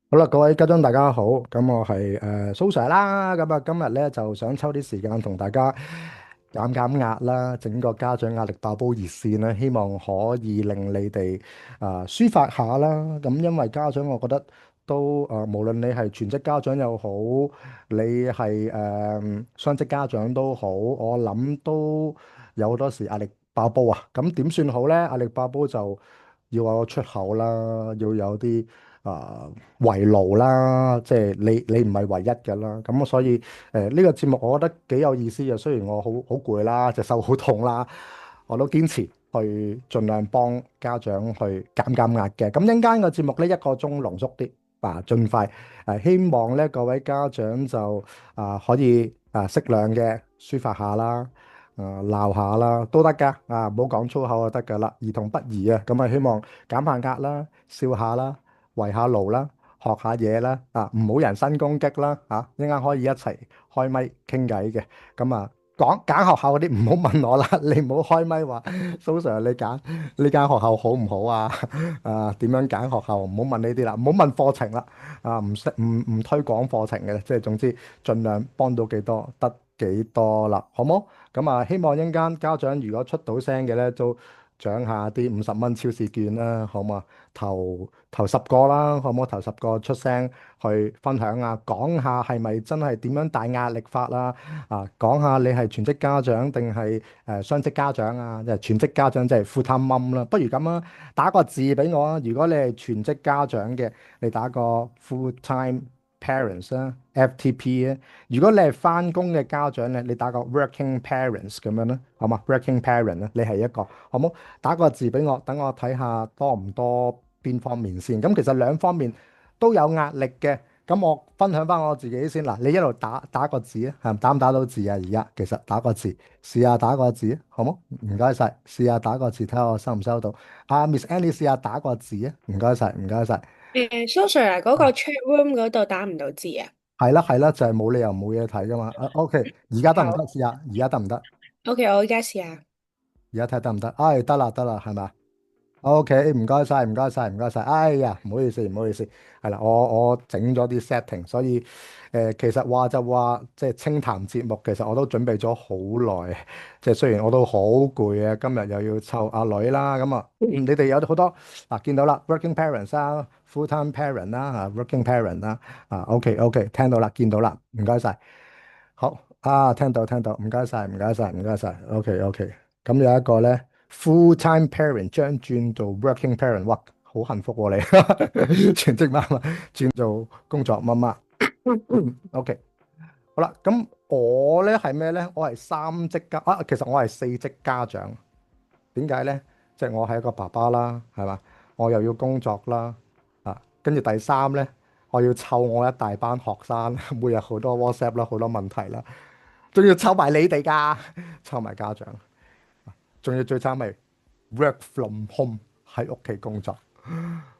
好啦，各位家長大家好，咁我係蘇 Sir 啦，咁啊今日咧就想抽啲時間同大家減減壓啦，整個家長壓力爆煲熱線啦，希望可以令你哋抒發下啦。咁因為家長，我覺得都無論你係全職家長又好，你係雙職家長都好，我諗都有好多時壓力爆煲啊。咁點算好咧？壓力爆煲就要有個出口啦，要有啲圍爐啦，即係你唔係唯一嘅啦，咁所以呢個節目我覺得幾有意思嘅，雖然我好攰啦，隻手好痛啦，我都堅持去盡量幫家長去減壓嘅。咁一陣間個節目呢，一個鐘濃縮啲，盡快希望咧各位家長就可以適量嘅抒發下啦。鬧下啦都得㗎，唔好講粗口就得㗎啦，兒童不宜啊，咁啊希望減下壓啦，笑下啦，圍下爐啦，學下嘢啦，唔好人身攻擊啦，一陣間可以一齊開咪傾偈嘅，咁講揀學校嗰啲唔好問我啦，你唔好開咪話蘇 Sir 你揀呢間學校好唔好啊？點樣揀學校唔好問呢啲啦，唔好問課程啦，唔識唔推廣課程嘅，即係總之盡量幫到幾多得幾多啦，好冇？咁希望一陣間家長如果出到聲嘅咧，都獎下啲50蚊超市券啦，好嘛？頭十個啦，好唔好？頭十個出聲去分享講下係咪真係點樣大壓力法啦？講下你係全職家長定係雙職家長啊？即係全職家長即係 full time mom 啦。不如咁啊，打個字俾我啊！如果你係全職家長嘅，你打個 full time parents 啦，FTP 啊。如果你係翻工嘅家長咧，你打個 working parents 咁樣啦，好嘛？working parent 咧，你係一個，好冇？打個字俾我，等我睇下多唔多邊方面先。咁其實兩方面都有壓力嘅。咁我分享翻我自己先嗱，你一路打個字啊，係打唔打到字啊？而家其實打個字，試下打個字，好冇？唔該晒，試下打個字睇下我收唔收到。Miss Annie 試下打個字啊，唔該晒，唔該晒。蘇 Sir 啊，嗰個 chat room 嗰度打唔到字啊。係啦係啦，就係冇理由冇嘢睇噶嘛。OK，而家得唔得？好試下，而家得唔得？，OK，我而家試下。而家睇得唔得？哎，得啦得啦，係咪？OK，唔該晒，唔該晒，唔該晒。哎呀，唔好意思，唔好意思，係啦，我整咗啲 setting，所以其實話就話即係清談節目，其實我都準備咗好耐，即係雖然我都好攰啊，今日又要湊阿女啦，咁你哋有好多見到啦，working parents 啊，full time parent 啦，working parent 啦，OK OK，聽到啦，見到啦，唔該晒。好聽到聽到，唔該晒，唔該晒，唔該晒。OK OK，咁有一個咧 full-time parent 將轉做 working parent，哇，好幸福喎你，全職媽媽轉做工作媽媽。OK，好啦，咁我咧係咩咧？我係三職家其實我係四職家長。點解咧？即係我係一個爸爸啦，係嘛？我又要工作啦，跟住第三咧，我要湊我一大班學生，每日好多 WhatsApp 啦，好多問題啦。仲要湊埋你哋噶，湊埋家長，仲要最慘咪 work from home 喺屋企工作，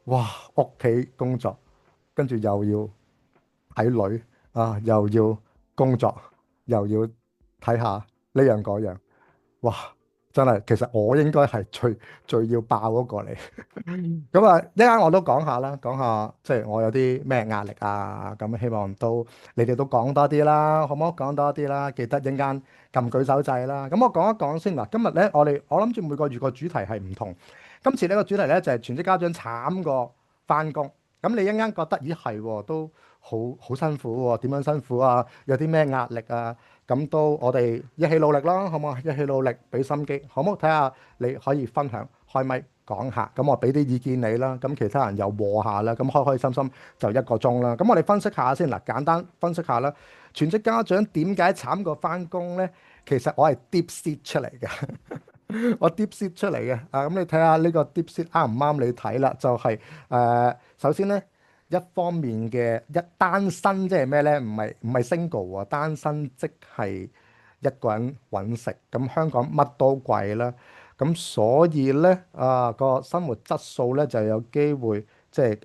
哇！屋企工作，跟住又要睇女又要工作，又要睇下呢樣嗰樣，哇！真係，其實我應該係最要爆嗰個嚟。咁一陣間我都講下啦，講下即係我有啲咩壓力啊，咁希望你哋都講多啲啦，好唔好？講多啲啦，記得一陣間撳舉手掣啦。咁我講一講先嗱，今日咧我諗住每個月個主題係唔同，今次呢個主題咧就係全職家長慘過翻工。咁你一陣間覺得咦係喎，都好辛苦喎，點樣辛苦啊？有啲咩壓力啊？咁都我哋一起努力啦，好唔好？一起努力，俾心機，好唔好？睇下你可以分享開咪講下，咁我俾啲意見你啦，咁其他人又和下啦，咁開開心心就一個鐘啦。咁我哋分析下先嗱，簡單分析下啦。全職家長點解慘過翻工呢？其實我係 DeepSeek 出嚟嘅，我 DeepSeek 出嚟嘅咁你睇下呢個 DeepSeek 啱唔啱你睇啦？就係首先呢。一方面嘅單身即係咩呢？唔係 single 啊，單身即係一個人揾食。咁香港乜都貴啦，咁所以呢個生活質素呢就有機會即係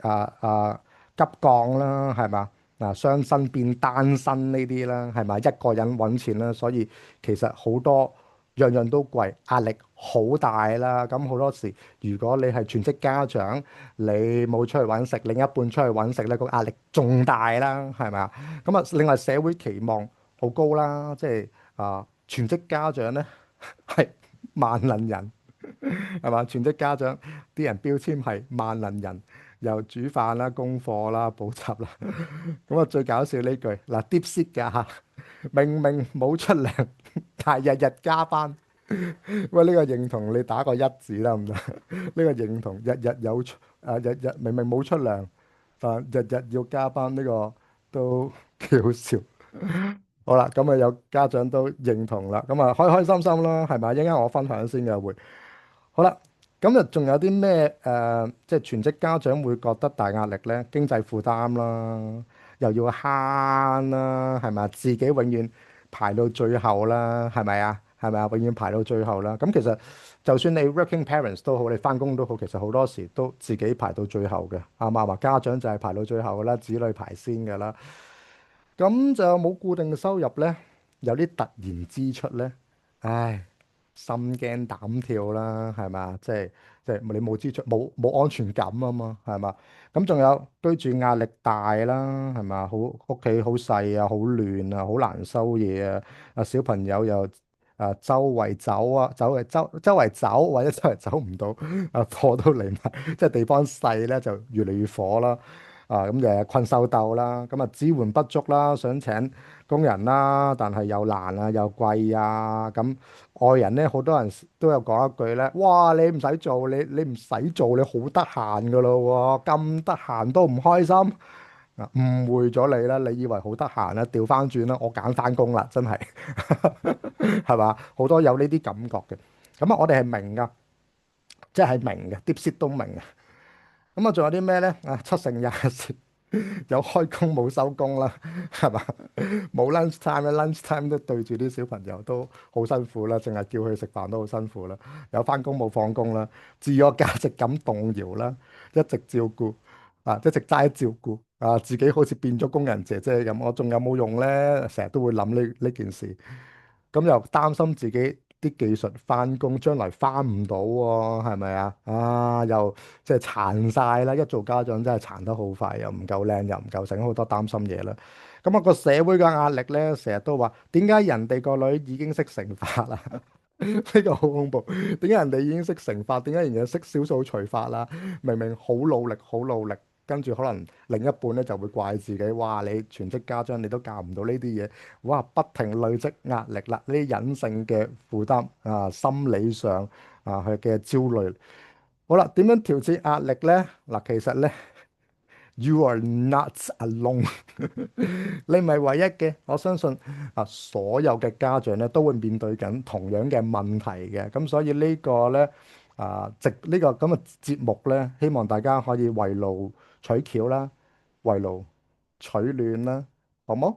急降啦，係嘛？雙身變單身呢啲啦，係咪一個人揾錢啦？所以其實好多樣樣都貴，壓力好大啦。咁好多時，如果你係全職家長，你冇出去揾食，另一半出去揾食咧，個壓力仲大啦，係咪啊？咁啊，另外社會期望好高啦，即係全職家長咧係萬能人。係嘛？全職家長啲人標籤係萬能人，又煮飯啦、功課啦、補習啦。咁啊，最搞笑呢句嗱，DeepSeek 㗎嚇，明明冇出糧，但係日日加班。喂，呢個認同你打個一字得唔得？呢個認同日日有出日日明明冇出糧，但日日要加班，呢個都幾好笑。好啦，咁啊有家長都認同啦，咁啊開開心心啦，係咪？一陣間我分享先嘅會。好啦，咁啊，仲有啲咩即係全職家長會覺得大壓力咧？經濟負擔啦，又要慳啦，係咪啊？自己永遠排到最後啦，係咪啊？係咪啊？永遠排到最後啦。咁其實就算你 working parents 都好，你翻工都好，其實好多時都自己排到最後嘅。啱唔啱啊？家長就係排到最後噶啦，子女排先噶啦。咁就冇固定嘅收入咧，有啲突然支出咧，唉，心驚膽跳啦，係嘛？即係你冇支出，冇安全感啊嘛，係嘛？咁仲有居住壓力大啦，係嘛？好屋企好細啊，好亂啊，好難收嘢啊！小朋友又周圍走啊，周圍走或者周圍走唔到，火都嚟埋，即係地方細咧就越嚟越火啦。咁就係困獸鬥啦，咁啊支援不足啦，想請工人啦，但係又難啊，又貴啊，咁外人咧好多人都有講一句咧，哇！你唔使做，你唔使做，你好得閒噶咯喎，咁得閒都唔開心誤會咗你啦，你以為好得閒啦，調翻轉啦，我揀翻工啦，真係係嘛？好多有呢啲感覺嘅，咁啊，我哋係明噶，即係明嘅，DeepSeek 都明嘅。咁啊，仲有啲咩咧？七成廿時有開工冇收工啦，係嘛？冇 lunch time 咧，lunch time 都對住啲小朋友都好辛苦啦，淨係叫佢食飯都好辛苦啦。有翻工冇放工啦，自我價值感動搖啦，一直照顧一直齋照顧自己好似變咗工人姐姐咁，我仲有冇用咧？成日都會諗呢件事。咁又擔心自己啲技術翻工將來翻唔到喎，係咪啊？又即係殘晒啦！一做家長真係殘得好快，又唔夠靚，又唔夠醒，好多擔心嘢啦。咁啊，個社會嘅壓力咧，成日都話點解人哋個女已經識乘法啦？呢個好恐怖。點解人哋已經識乘法？點解人哋識小數除法啦？明明好努力，好努力，跟住可能另一半咧就會怪自己，哇！你全職家長你都教唔到呢啲嘢。哇！不停累積壓力啦，呢啲隱性嘅負擔心理上佢嘅焦慮。好啦，點樣調節壓力咧？嗱，其實咧，you are not alone，你唔係唯一嘅。我相信所有嘅家長咧都會面對緊同樣嘅問題嘅。咁所以呢個咧藉呢個咁嘅節目咧，希望大家可以圍爐取巧啦，圍爐取暖啦，好冇？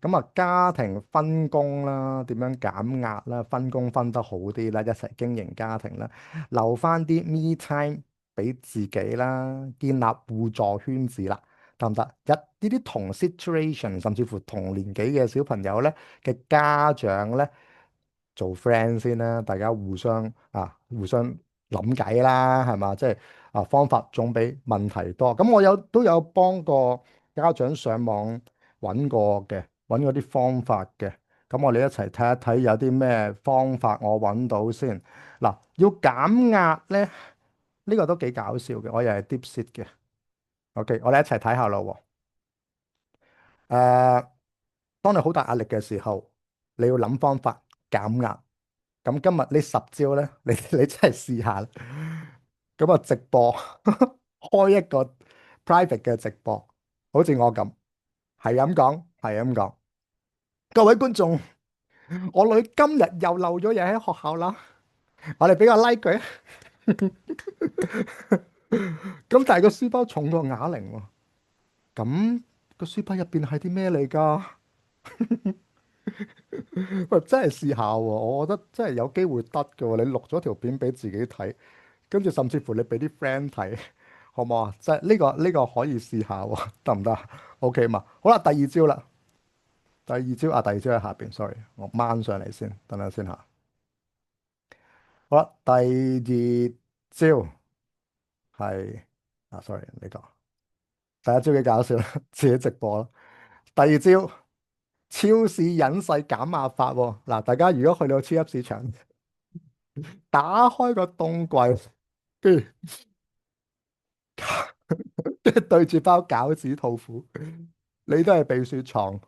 咁家庭分工啦，點樣減壓啦，分工分得好啲啦，一齊經營家庭啦，留翻啲 me time 俾自己啦，建立互助圈子啦，得唔得？呢啲同 situation 甚至乎同年紀嘅小朋友咧嘅家長咧做 friend 先啦，大家互相諗計啦，係嘛？即係方法總比問題多。咁我都有幫過家長上網揾過嘅，揾過啲方法嘅。咁我哋一齊睇一睇有啲咩方法我揾到先。嗱，要減壓咧，呢個都幾搞笑嘅。我又係 DeepSeek 嘅。OK，我哋一齊睇下咯喎。當你好大壓力嘅時候，你要諗方法減壓。咁今日呢10招咧，你真係試下啦。咁直播開一個 private 嘅直播，好似我咁，係咁講，係咁講。各位觀眾，我女今日又漏咗嘢喺學校啦，我哋俾個 like 佢啊。咁但係個書包重過啞鈴喎，咁個書包入邊係啲咩嚟㗎？喂，真係試下喎，我覺得真係有機會得嘅喎。你錄咗條片俾自己睇，跟住甚至乎你俾啲 friend 睇，好唔好啊？即係呢個可以試下喎，得唔得？OK 嘛？好啦，第二招啦，第二招喺下邊，sorry，我掹上嚟先，等下先嚇。好啦，第二招係sorry 呢個第一招幾搞笑啦，自己直播啦。第二招超市隱世減壓法喎。嗱，大家如果去到超級市場，打開個凍櫃，跟住跟住對住包餃子吐苦，你都係避雪藏，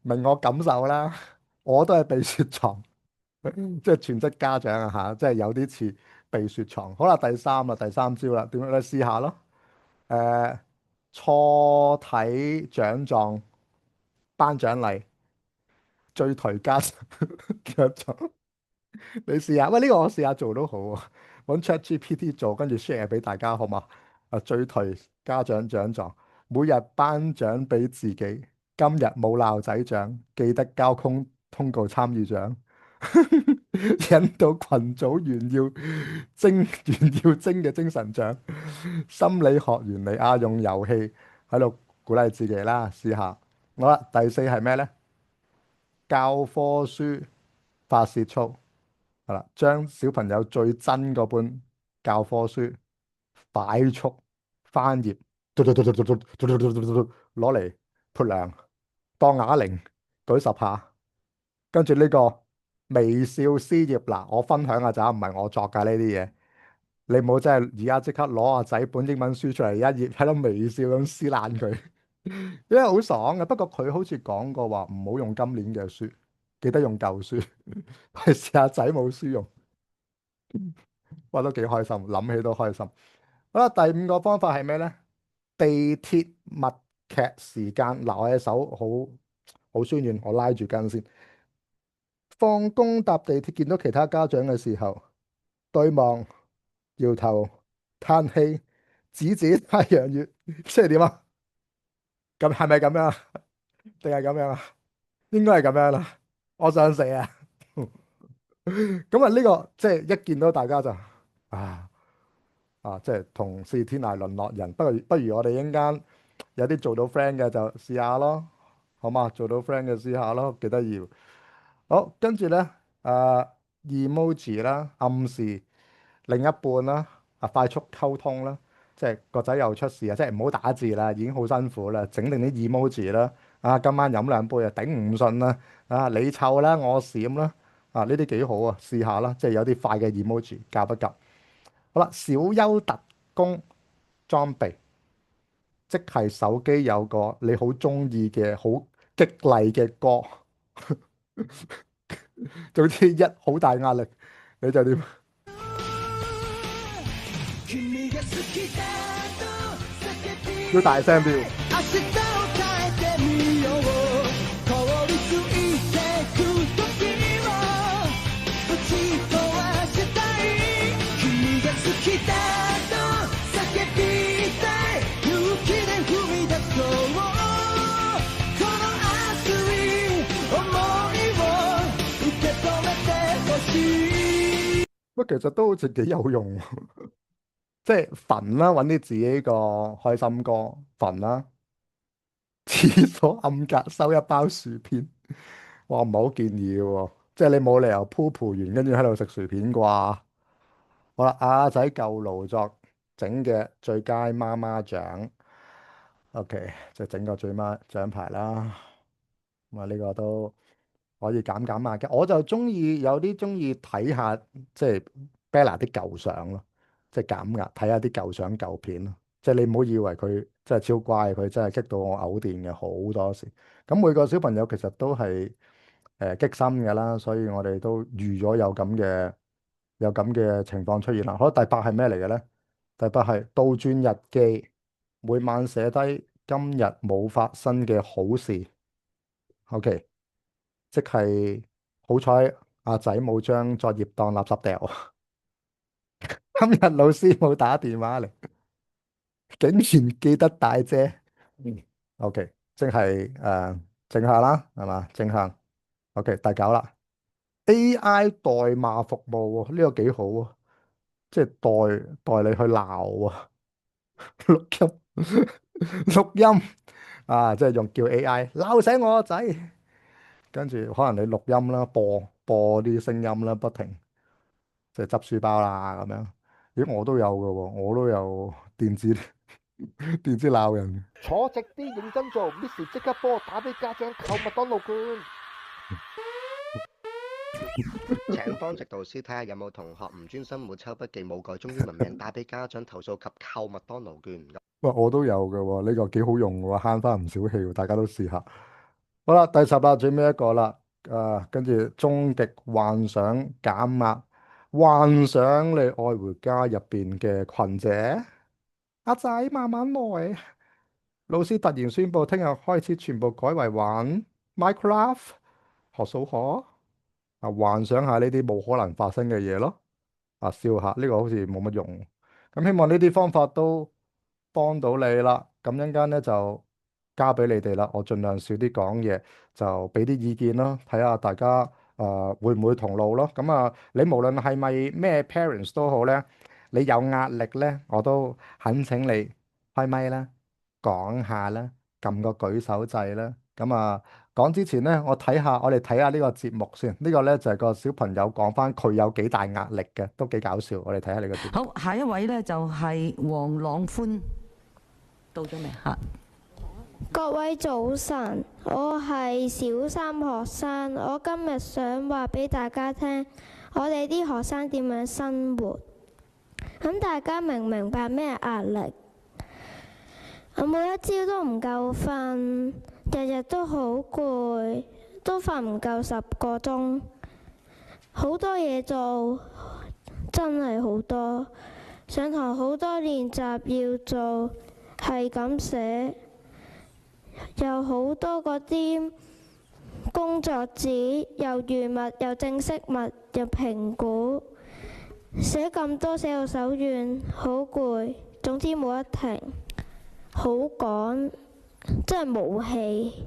明我感受啦。我都係避雪藏，即係全職家長啊吓，即係有啲似避雪藏。好啦，第三啦，第三招啦，點樣咧？試下咯。誒、錯體獎狀頒獎禮，最頹家長獎狀。你試下，喂，呢個我試下做都好啊，揾 ChatGPT 做，跟住 share 俾大家好嘛？最頹家長獎狀，每日頒獎俾自己，今日冇鬧仔獎，記得交通告參與獎，引導群組炫耀精嘅精神獎，心理學原理啊，用遊戲喺度鼓勵自己啦，試下。好啦，第四係咩呢？教科書發泄操。係啦，將小朋友最真嗰本教科書快速翻頁，嘟嘟嘟嘟嘟嘟嘟嘟嘟嘟嘟嘟攞嚟潑涼，當啞鈴舉10下，跟住呢個微笑詩頁嗱，我分享下咋，唔係我作㗎呢啲嘢，你唔好真係而家即刻攞阿仔本英文書出嚟一頁喺度微笑咁撕爛佢，因為好爽嘅。不過佢好似講過話唔好用今年嘅書，記得用舊書，係試下仔冇書用。哇，都幾開心，諗起都開心。好啦，第五個方法係咩呢？地鐵默劇時間。嗱，我隻手好酸軟，我拉住筋先。放工搭地鐵見到其他家長嘅時候，對望、搖頭、嘆氣、指指太陽穴，即係點啊？咁係咪咁樣啊？定係咁樣啊？應該係咁樣啦。我想死啊！咁啊，呢個即係一見到大家就啊〜即係同是天涯淪落人，不如我哋一陣間有啲做到 friend 嘅就試下咯，好嘛？做到 friend 嘅試下咯，幾得意。好，跟住咧，emoji 啦，暗示另一半啦，快速溝通啦，即係個仔又出事啊，即係唔好打字啦，已經好辛苦啦，整定啲 emoji 啦，今晚飲2杯啊，頂唔順啦，你臭啦，我閃啦，呢啲幾好啊，試下啦，即係有啲快嘅 emoji 夾不夾？好啦，小優特工裝備，即係手機有個你好中意嘅好激勵嘅歌，總之一好大壓力你就點？要大聲啲。不過其實都好似幾有用喎，即係焚啦，揾啲自己個開心歌焚啦。廁所暗格收一包薯片，哇，唔係好建議嘅喎，即係你冇理由鋪蒲完跟住喺度食薯片啩。好啦，阿仔舊勞作整嘅最佳媽媽獎，OK，就整個最媽獎牌啦。咁啊，呢個都可以減減壓嘅。我就有啲中意睇下即係 Bella 啲舊相咯，即係減壓，睇下啲舊相舊片咯。即係你唔好以為佢真係超乖，佢真係激到我嘔電嘅好多時。咁每個小朋友其實都係激心嘅啦，所以我哋都預咗有咁嘅情況出現啦。好，第八係咩嚟嘅咧？第八係倒轉日記，每晚寫低今日冇發生嘅好事。OK。即係好彩阿仔冇將作業當垃圾掉，今日老師冇打電話嚟，竟然記得帶遮。OK，即係正向啦，係嘛？正向。OK，第九啦，AI 代罵服務喎，呢個幾好啊，即係代你去鬧啊，錄音錄音即係用叫 AI 鬧醒我個仔，跟住可能你錄音啦，播啲聲音啦，不停。即係執書包啦咁樣。咦，我都有嘅喎，我都有電子電子鬧人。坐直啲，認真做，Miss 即刻幫我打俾家長購麥當勞券。請當值導師睇下有冇同學唔專心冇抄筆記冇改中英文名打俾家長投訴及購麥當勞券。喂，我都有嘅喎，呢個幾好用嘅喎，慳翻唔少氣喎，大家都試下。好啦，第十啦，最尾一個啦。跟住終極幻想減壓，幻想你愛回家入邊嘅群姐，阿仔慢慢來。老師突然宣布，聽日開始全部改為玩 Minecraft 學數學。幻想下呢啲冇可能發生嘅嘢咯。笑下呢個好似冇乜用。咁希望呢啲方法都幫到你啦。咁一陣間咧就交俾你哋啦。我盡量少啲講嘢，就俾啲意見咯，睇下大家會唔會同路咯。咁你無論係咪咩 parents 都好咧，你有壓力咧，我都懇請你開咪啦，講下啦，撳個舉手掣啦。講之前咧，我哋睇下呢個節目先。呢個咧就係個小朋友講翻佢有幾大壓力嘅，都幾搞笑。我哋睇下呢個節目。好，下一位咧就係黃朗歡，到咗未嚇？各位早晨，我係小三學生，我今日想話俾大家聽，我哋啲學生點樣生活。咁大家明唔明白咩壓力？我每一朝都唔夠瞓，日日都好攰，都瞓唔夠10個鐘，好多嘢做，真係好多。上堂好多練習要做，係咁寫，有好多嗰啲工作紙，又預密，又正式密，又評估，寫咁多寫到手軟，好攰，總之冇得停。好趕，真係冇氣。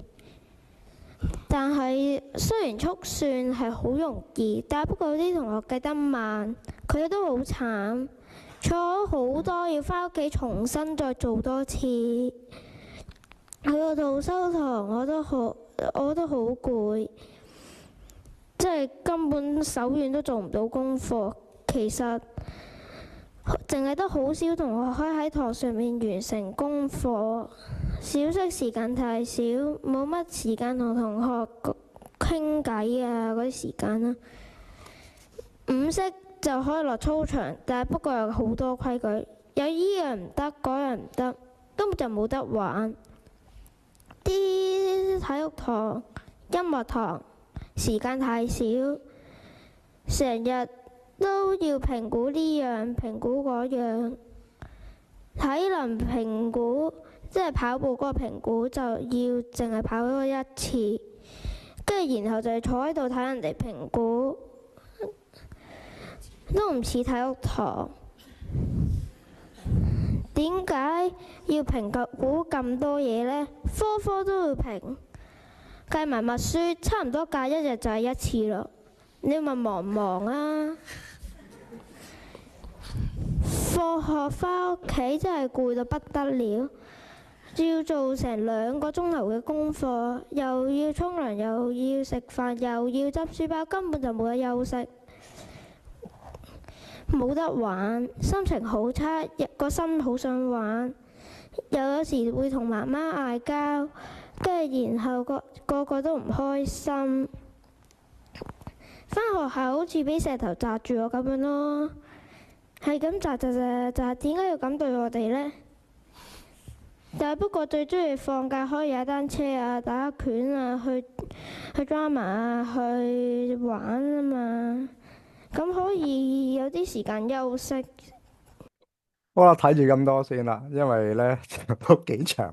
但係雖然速算係好容易，但係不過有啲同學計得慢，佢哋都好慘，錯咗好多，要返屋企重新再做多次。去個導修堂我都好攰，即係根本手軟都做唔到功課。其實淨係得好少同學可以喺堂上面完成功課，小息時間太少，冇乜時間同同學傾偈啊嗰啲時間啦。午息就可以落操場，但係不過有好多規矩，有依樣唔得，嗰樣唔得，根本就冇得玩。啲體育堂、音樂堂時間太少，成日都要評估呢樣評估嗰樣，體能評估即係跑步嗰個評估就要淨係跑咗一次，跟住然後就係坐喺度睇人哋評估，都唔似體育堂。點解要評估咁多嘢呢？科科都要評，計埋默書，差唔多隔一日就係一次咯。你問忙唔忙啊？放學返屋企真係攰到不得了，要做成2個鐘頭嘅功課，又要沖涼，又要食飯，又要執書包，根本就冇得休息，冇得玩，心情好差，個心好想玩，又有時會同媽媽嗌交，跟住然後個個都唔開心。返學校好似俾石頭砸住我咁樣咯，係咁砸，點解要咁對我哋呢？但係不過最中意放假可以踩單車啊、打拳啊、去 drama 啊、去玩啊嘛，咁可以有啲時間休息。好啦，睇住咁多先啦，因為咧都幾長。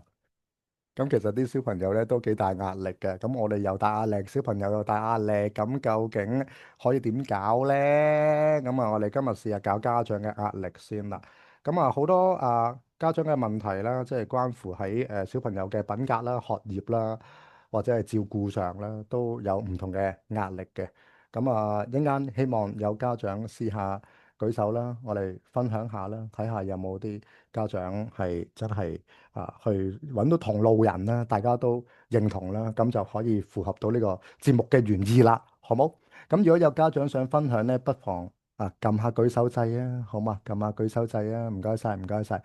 咁其實啲小朋友咧都幾大壓力嘅，咁我哋又大壓力，小朋友又大壓力，咁究竟可以點搞咧？我哋今日試下搞家長嘅壓力先啦。好多家長嘅問題啦，即係關乎喺小朋友嘅品格啦、學業啦，或者係照顧上啦，都有唔同嘅壓力嘅。一陣間希望有家長試下舉手啦，我哋分享下啦，睇下有冇啲家長係真係去揾到同路人啦，大家都認同啦，咁就可以符合到呢個節目嘅原意啦，好冇？咁如果有家長想分享咧，不妨啊，撳下舉手掣啊，好嘛？撳下舉手掣啊，唔該晒，唔該晒。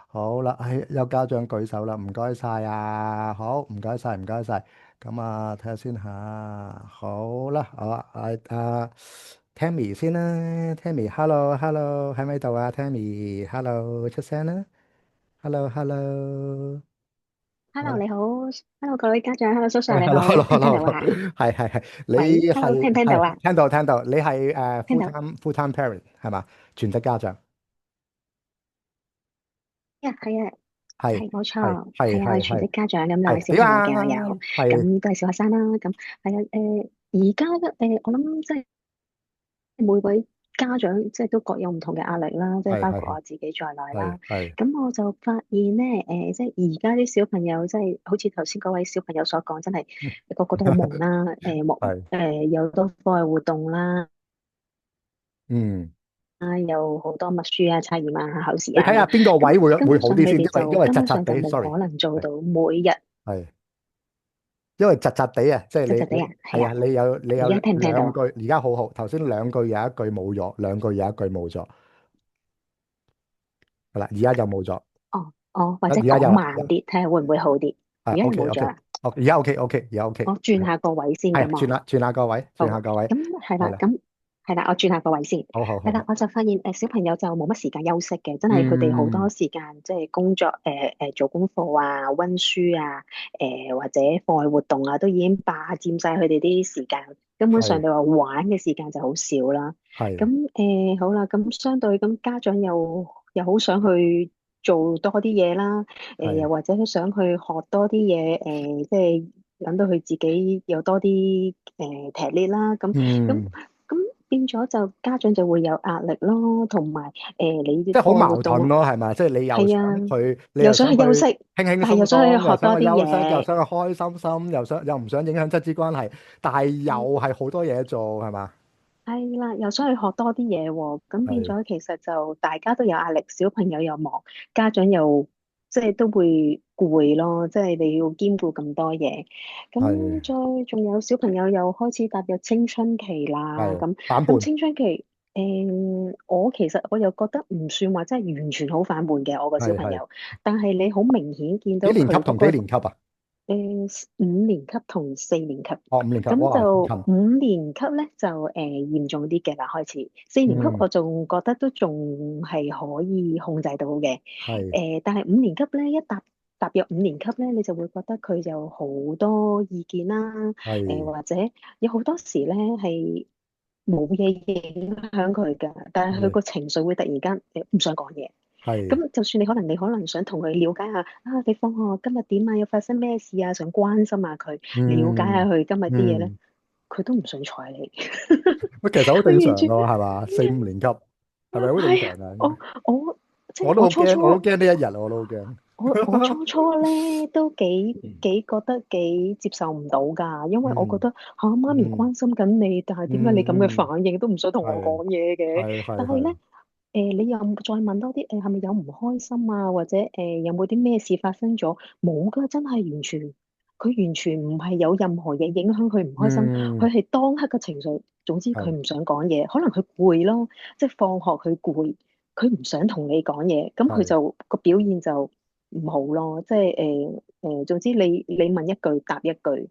好啦，有家長舉手啦，唔該晒啊，好，唔該晒，唔該晒。咁啊，睇下先吓，好啦，好啊，Tammy 先啦，Tammy，hello，hello，喺咪度啊？Tammy，hello，出聲啦，hello，hello，Hello，你好，Hello 各位家長，Hello 叔叔你好，聽唔聽到，hello，hello，hello，啊？係，你喂，Hello，聽唔聽到係啊？聽到，你係聽 full 到，time parent 係嘛？全職家長，係啊，係係冇錯，係係係啊，我係全職係係家長，咁兩位小係點啊？朋友嘅我有，係咁都係小學生啦，咁係啊，而家我諗即係每位家長即係都各有唔同嘅壓力啦，即係包括係係我自己在內啦。係係咁我就發現咧，即係而家啲小朋友即係好似頭先嗰位小朋友所講，真係個個都好忙啦，係有好多課外活動啦，嗯。有好多默書啊、測驗啊、考試你睇下啊咁，咁邊個位會根本上佢會好啲先，因為哋就根本窒窒地上就冇，sorry，可能做係到每日係，因為窒窒地啊，即係你窒窒地啊，係係啊，啊，你有而家聽唔聽到啊？兩句，而家好好，頭先兩句有一句冇咗，兩句有一句冇咗，係啦，而家就冇咗，或者講而家有啦，慢啲，睇下會唔會好啲。而家又 OK 冇咗 OK，啦，哦，而家 OK OK，而家 OK，我轉下個位先係咁啊。轉下個位，轉好，下個位，咁係啦，係啦，咁係啦，我轉下個位先。好好好好，係啦，我就發現小朋友就冇乜時間休息嘅，真係佢哋好多嗯，時間即係工作做功課啊、溫書啊、或者課外活動啊，都已經霸佔晒佢哋啲時間，根本上係你話玩嘅時間就好少啦。咁係好啦，咁相對咁家長又好想去做多啲嘢啦，又係，或者想去學多啲嘢，即係等到佢自己有多啲踢力啦，咁嗯，咁變咗就家長就會有壓力咯，同埋你啲即係好課外活動矛盾咯，係咪？即係係啊，你又想又想去去休息，輕輕但係又鬆鬆，想去學又想去多啲休息，又嘢。想去開心心，又唔想影響親子關係，但係又嗯係好多嘢做，係嘛？係啦，又想去學多啲嘢喎，咁變係咗其實就大家都有壓力，小朋友又忙，家長又即係都會攰咯，即係你要兼顧咁多嘢，咁係再仲有小朋友又開始踏入青春期啦，係咁反叛，咁青春期我其實我又覺得唔算話真係完全好反叛嘅我個小係係朋友，但係你好明顯見到幾年級同幾佢嗰個年級啊？5年級同4年級，哦，5年級，咁哇，就近，5年級咧就嚴重啲嘅啦，開始4年級嗯，我仲覺得都仲係可以控制到嘅，係但係5年級咧踏入5年級咧，你就會覺得佢有好多意見啦，係或者有好多時咧係冇嘢影響佢㗎，但係佢係個情緒會突然間唔想講嘢。係，咁就算你可能想同佢了解下你放學今日點啊，又發生咩事啊，想關心下佢，了解下嗯佢今日啲嘢咧，嗯，佢都唔想睬你，乜其實好正佢完全常咯，係嘛？4、5年級係咪好正係啊，常啊？我即係我都好驚，我都驚呢一日啊，我都好驚。我初初咧都幾嗯幾覺得幾接受唔到㗎，因為我覺嗯得媽咪嗯關心緊你，但係點解你咁嘅嗯嗯，反應都唔想同我係講嘢嘅？係係但係咧係，你又再問多啲係咪有唔開心啊，或者有冇啲咩事發生咗？冇㗎，真係佢完全唔係有任何嘢影響佢唔開心，佢嗯係當刻嘅情緒。總之佢係唔想講嘢，可能佢攰咯，即係放學佢攰，佢唔想同你講嘢，咁佢係，就個表現就唔好咯。即係總之你問一句答一句，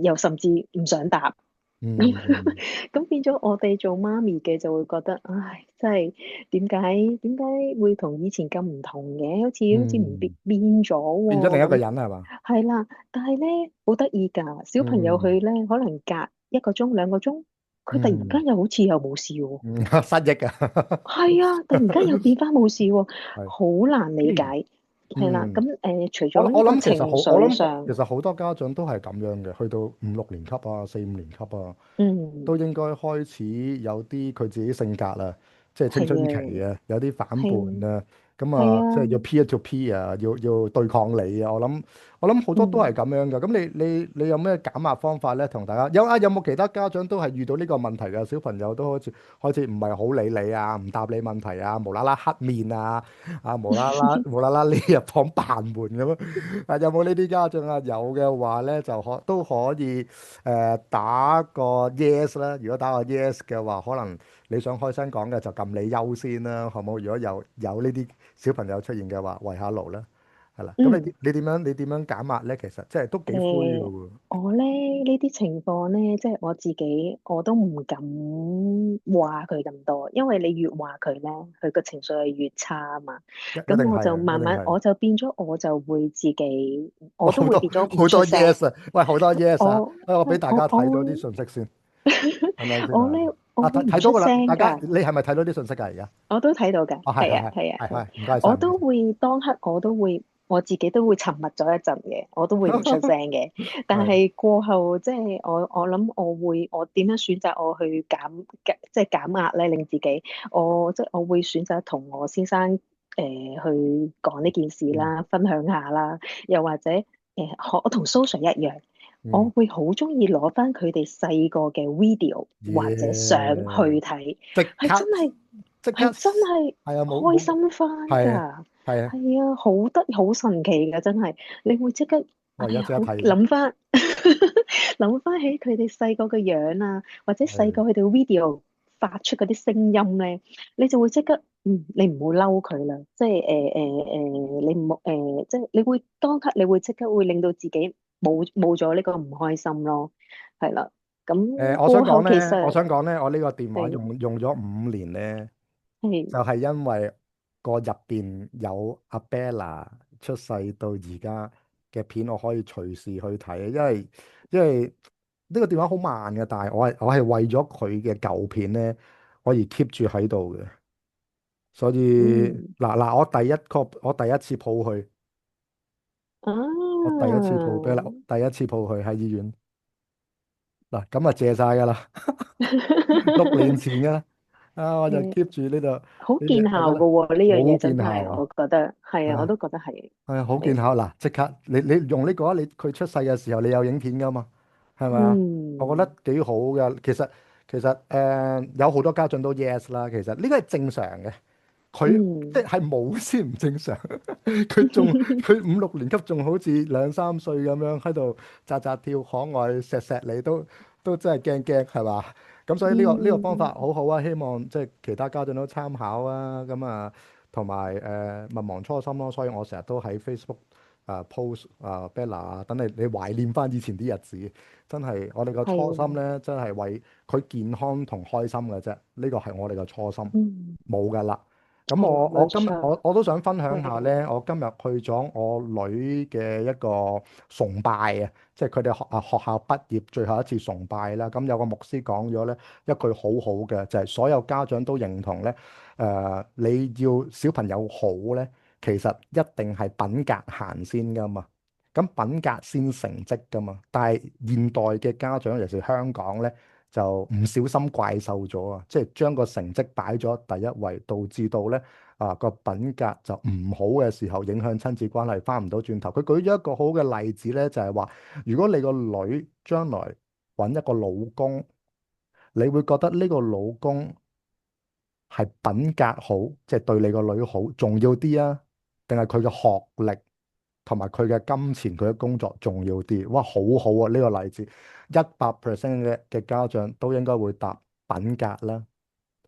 又甚至唔想答。嗯。咁變咗我哋做媽咪嘅就會覺得，唉，真係點解會同以前咁唔同嘅？好似唔變嗯，變咗喎，變咗另一個咁人係嘛？係啦。但係咧好得意㗎，小朋友嗯佢咧可能隔1個鐘2個鐘，佢突然嗯間又好似又冇事喎。嗯，失憶啊，係啊，突然間又變翻冇事喎，係，好難理解。係啦，嗯，咁除我咗呢我諗其實個情好，我諗緒上，其實好多家長都係咁樣嘅，去到5、6年級啊、4、5年級啊，嗯，都應該開始有啲佢自己性格啦，即係青係春期啊，啊，有啲反叛係啊，咁係啊，即係要 啊，peer to peer 啊，要對抗你啊，我諗好多都係嗯。咁樣嘅。咁你有咩減壓方法咧？同大家有冇其他家長都係遇到呢個問題嘅？小朋友都開始唔係好理你啊，唔答你問題啊，無啦啦黑面啊，無啦啦匿入房扮悶咁樣。啊，有冇呢啲家長啊？有嘅話咧，都可以打個 yes 啦。如果打個 yes 嘅話，可能你想開聲講嘅就撳你優先啦，好冇？如果有呢啲小朋友出現嘅話，圍下爐啦，係啦。咁嗯。你點樣減壓咧？其實即係都幾灰嘅誒，喎。我咧呢啲情況咧，即係我自己我都唔敢話佢咁多，因為你越話佢咧，佢個情緒係越差啊嘛。咁我一定係啊，就慢慢，一定係。我就變咗，我就會自己，哇，我都好多會變咗唔好多 出聲。yes 啊！喂，好多 yes 啊！我我俾大我家睇到啲我會信息先，係咪先啊？我咧我啊，會唔出睇到噶啦，大家聲㗎。你係咪睇到啲信息㗎？而家？我都睇到㗎，啊，係係係係啊係啊係啊，係係，唔該晒，我都唔該晒。會當刻我都會我自己都會沉默咗一陣嘅，我都會唔出聲嘅。但係係過後即係我諗我點樣選擇我去即係減壓咧，令自己即係我會選擇同我先生去講呢件事嗯啦，分享下啦，又或者我同蘇 Sir 一樣。我嗯，會好中意攞翻佢哋細個嘅 video 或者相耶！去睇，即刻係真係即刻係真係係啊，冇開冇心翻係㗎，係啊！係啊，好神奇㗎，真係你會即刻，我而家即刻好睇先。諗翻諗翻起佢哋細個嘅樣啊，或者細個係佢哋 video 發出嗰啲聲音咧，你就會即刻你唔好嬲佢啦，即係你唔好即係你會當刻你會即刻會令到自己冇咗呢個唔開心咯，係啦，咁我想過後講咧，我其實想講咧，我呢個電話係用咗5年咧。係就係因為個入邊有阿 Bella 出世到而家嘅片，我可以隨時去睇。因為呢個電話好慢嘅，但係我係為咗佢嘅舊片咧，我而 keep 住喺度嘅。所以嗯我第一次抱佢，我第一次抱 Bella，啊。第一次抱佢喺醫院。嗱，咁啊謝晒㗎啦，6年前㗎啦，我就 誒，keep 住呢度好見呢隻，我覺得效噶喎，呢樣好嘢真係，見效啊，我覺得係啊，我係嘛？都覺得係係啊，好見係，效嗱！即刻你用呢個啊，你佢出世嘅時候你有影片噶嘛？係咪啊？我覺嗯得幾好噶。其實有好多家長都 yes 啦。其實呢個係正常嘅，佢即嗯係冇先唔正常。佢5、6年級仲好似2、3歲咁樣喺度扎扎跳可愛錫你都真係驚係嘛？咁所以呢個方法嗯好好啊！希望即係其他家長都參考啊！咁啊〜同埋勿忘初心咯，所以我成日都喺 Facebook post Bella 啊，等你懷念翻以前啲日子，真係我哋個初心係咧，真係為佢健康同開心嘅啫，呢個係我哋個初心，嗯冇噶啦。咁係我今日冇錯我都想分享下係咧，我今日去咗我女嘅一個崇拜啊，即係佢哋學校畢業最後一次崇拜啦。咁有個牧師講咗咧一句好好嘅，就係所有家長都認同咧。你要小朋友好咧，其實一定係品格行先噶嘛。咁品格先成績噶嘛。但係現代嘅家長，尤其是香港咧，就唔小心怪獸咗啊！即係將個成績擺咗第一位，導致到咧個品格就唔好嘅時候，影響親子關係，翻唔到轉頭。佢舉咗一個好嘅例子咧，就係話，如果你個女將來揾一個老公，你會覺得呢個老公係品格好，即係對你個女好重要啲啊？定係佢嘅學歷同埋佢嘅金錢、佢嘅工作重要啲？哇，好好啊！呢個例子100%嘅家長都應該會答品格啦，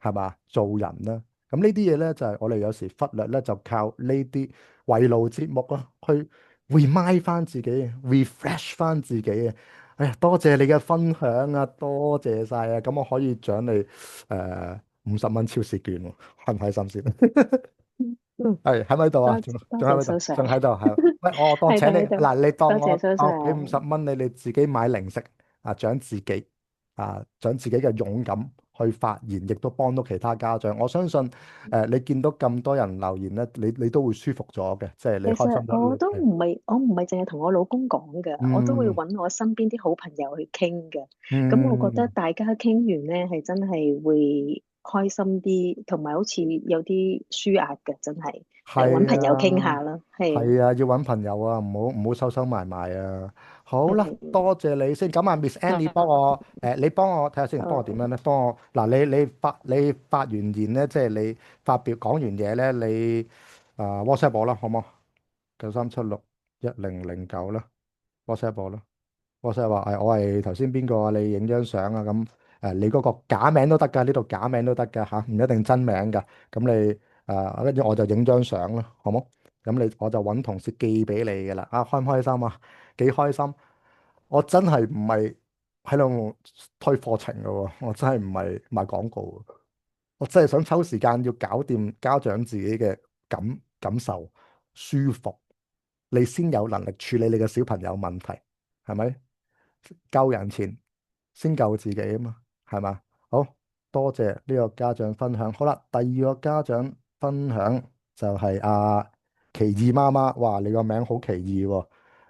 係嘛？做人啦，咁呢啲嘢咧就係我哋有時忽略咧，就靠呢啲圍爐節目咯，去 remind 翻自己，refresh 翻自己啊！哎呀，多謝你嘅分享啊，多謝晒啊！咁我可以獎你50蚊超市券喎，開唔開心先？係喺咪度啊？仲多謝蘇 仲喺咪度？Sir，仲喺度係。喂，我當請你喺度喺度，嗱，你當多謝蘇我俾五十 Sir，蚊你，你自己買零食獎自己獎自己嘅勇敢去發言，亦都幫到其他家長。我相信你見到咁多人留言咧，你都會舒服咗嘅，即係你其開心實我都咗。唔係淨係同我老公講㗎，我都會嗯揾我身邊啲好朋友去傾㗎。咁我覺得嗯，大家傾完咧係真係會開心啲，同埋好似有啲舒壓嘅，真係揾係朋友傾啊。下啦，係係啊，要揾朋友啊，唔好收收埋埋啊。好啦，係多謝你先。咁啊，Miss Ann，你幫我睇下先，幫我點樣咧？幫我嗱，你發完言咧，即係你發表講完嘢咧，你WhatsApp 我啦，好冇？93761009啦，WhatsApp 我啦。WhatsApp 話我係頭先邊個啊？你影張相啊咁你嗰個假名都得㗎，呢度假名都得㗎嚇，唔一定真名㗎。咁你跟住我就影張相啦，好冇？咁我就揾同事寄俾你㗎啦。啊，開唔開心啊？幾開心！我真係唔係喺度推課程㗎喎，我真係唔係賣廣告喎，我真係想抽時間要搞掂家長自己嘅感受舒服，你先有能力處理你嘅小朋友問題，係咪？救人前先救自己啊嘛，係嘛？好多謝呢個家長分享。好啦，第二個家長分享就係奇異媽媽。哇，你個名好奇異喎，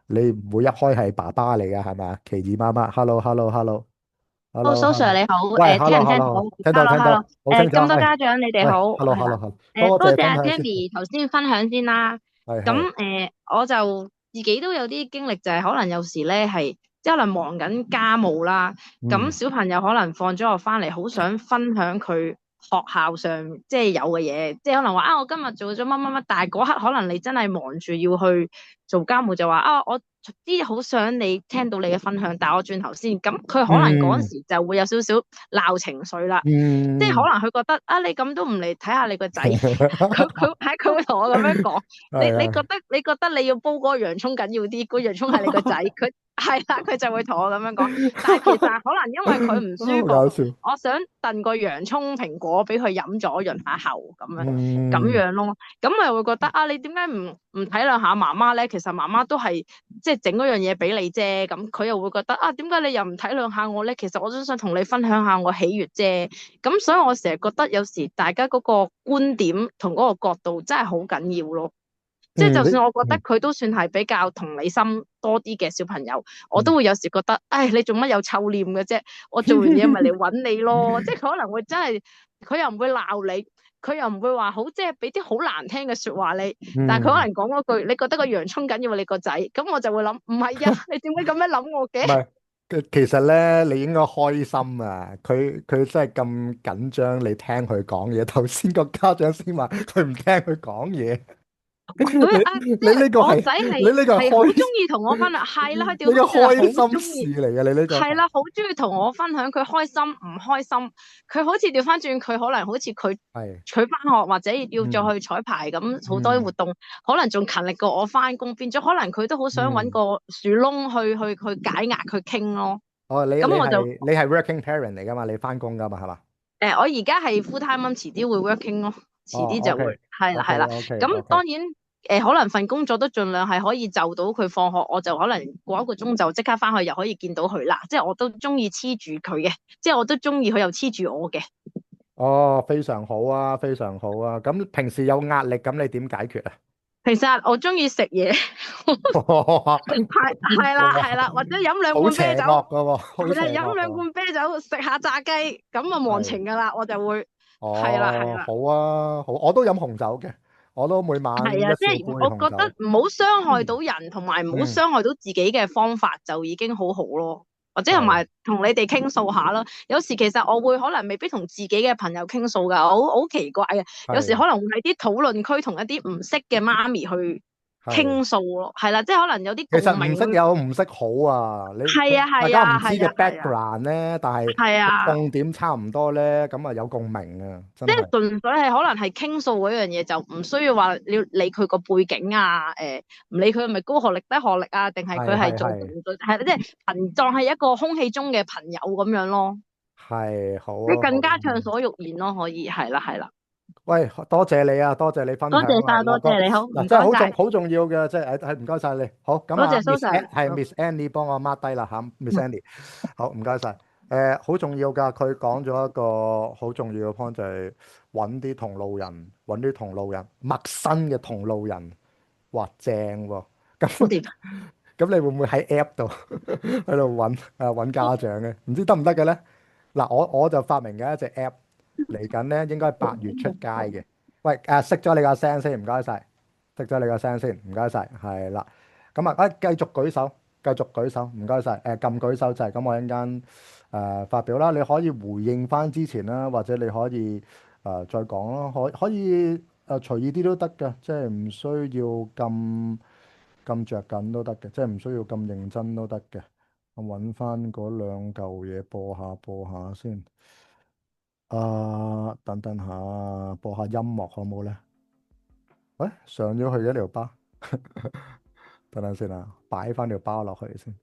你唔會一開係爸爸嚟㗎係咪啊？奇異媽媽哦，蘇 Sir 你好，喂聽唔聽到，hello，聽到聽到，？Hello，好清楚。咁多係家長你哋喂好， ，hello 係啦， hello hello，多謝多謝阿分享先。 Tammy 頭先分享先啦。係咁我就自己都有啲經歷，就係可能有時咧係即係可能忙緊家務啦，咁小朋友可能放咗學翻嚟，好想分享佢學校上即係有嘅嘢，即係可能話我今日做咗乜乜乜，但係嗰刻可能你真係忙住要去做家務，就話我啲好想你聽到你嘅分享，但係我轉頭先，咁佢可能嗰陣時就會有少少鬧情緒啦，即係可能佢覺得你咁都唔嚟睇下你個仔，佢會同我咁樣講，你覺得你要煲嗰個洋葱緊要啲，嗰洋葱係你個仔，佢係啦，佢就會同我咁樣講，但係其實可能因為佢唔舒服，我想燉個洋葱蘋果俾佢飲咗潤下喉咁樣咯，咁我又會覺得你點解唔體諒下媽媽咧？其實媽媽都係即係整嗰樣嘢俾你啫，咁佢又會覺得點解你又唔體諒下我咧？其實我都想同你分享下我喜悅啫，咁所以我成日覺得有時大家嗰個觀點同嗰個角度真係好緊要咯。即係就算我覺得佢都算係比較同理心多啲嘅小朋友，我都會有時覺得，你做乜有臭臉嘅啫？我做完嘢咪嚟搵你咯。即係佢可能會真係，佢又唔會鬧你，佢又唔會話好，即係俾啲好難聽嘅說話你。但係佢可能講嗰句，你覺得個洋葱緊要你個仔，咁我就會諗，唔係啊，你點解咁樣諗我嘅？唔係，其實咧，你應該開心啊！佢真係咁緊張，你聽佢講嘢。頭先個家長先話佢唔聽佢講嘢。你呢個係我仔你呢個係好中意同我分享，係啦，佢調你個翻轉開好中意，心事嚟嘅，你呢個係啦，好中意同我分享佢開心唔開心，佢好似調翻轉，佢可能好似佢翻學或者要再去彩排咁好多活動，可能仲勤力過我翻工，變咗可能佢都好想揾個樹窿去解壓去傾咯。咁我就你係 working parent 嚟噶嘛？你翻工噶嘛？係嘛？我而家係 full time mom，遲啲會 working 咯，遲啲就會係啦係啦。咁當然。可能份工作都盡量係可以就到佢放學，我就可能過一個鐘就即刻翻去，又可以見到佢啦。即係我都中意黐住佢嘅，即係我都中意佢又黐住我嘅。哦，非常好啊，非常好啊。咁平時有壓力，咁你點解決啊？其實我中意食嘢，係啦，或者飲兩罐啤酒，係啦，飲兩罐啤酒，食下炸雞，咁啊忘情噶啦，我就會係啦。好啊，好，我都飲紅酒嘅。我都每晚係啊，即係我覺得唔好傷害到人，同埋唔好傷害到自己嘅方法就已經好好咯。或者同埋同你哋傾訴下咯。有時其實我會可能未必同自己嘅朋友傾訴噶，我好奇怪嘅。有時可能會喺啲討論區同一啲唔識嘅媽咪去傾訴咯，係啦，即係可能有啲共鳴。其實唔識有唔識好啊，你大家唔知嘅 background 咧，但係重點差唔多咧，咁啊有共鳴啊，真係。即係純粹係可能係傾訴嗰樣嘢，就唔需要話你要理佢個背景啊，唔理佢係咪高學歷低學歷啊，定係佢係做係即係當係一個空氣中嘅朋友咁樣咯。係好啊，即係更加暢所欲言咯，可以係啦。喂，多謝你啊，多謝你分享。多謝你好，唔該晒。真係好重要嘅，即係唔該晒你。好，咁多謝蘇 Sir，係 Miss Annie 幫我 mark 低啦嚇，Miss Annie。好，唔該晒。好重要㗎，佢講咗一個好重要嘅 point 就係揾啲同路人，陌生嘅同路人，哇正喎。咁你會唔會喺 App 度喺度揾家長嘅？唔知得唔得嘅咧？嗱，我就發明嘅一隻 App。嚟緊咧，應該係8月出街嘅。喂，熄咗你個聲先，唔該晒。熄咗你個聲先，唔該晒。係啦。咁啊，繼續舉手，唔該晒。撳舉手就係咁，我一陣間發表啦。你可以回應翻之前啦，或者你可以再講咯。可以隨意啲都得嘅，即係唔需要咁着緊都得嘅，即係唔需要咁認真都得嘅。我揾翻嗰兩嚿嘢播下先。等等下，播下音樂好冇咧？喂，上咗去嘅條巴，等等先啊，擺翻條巴落去先。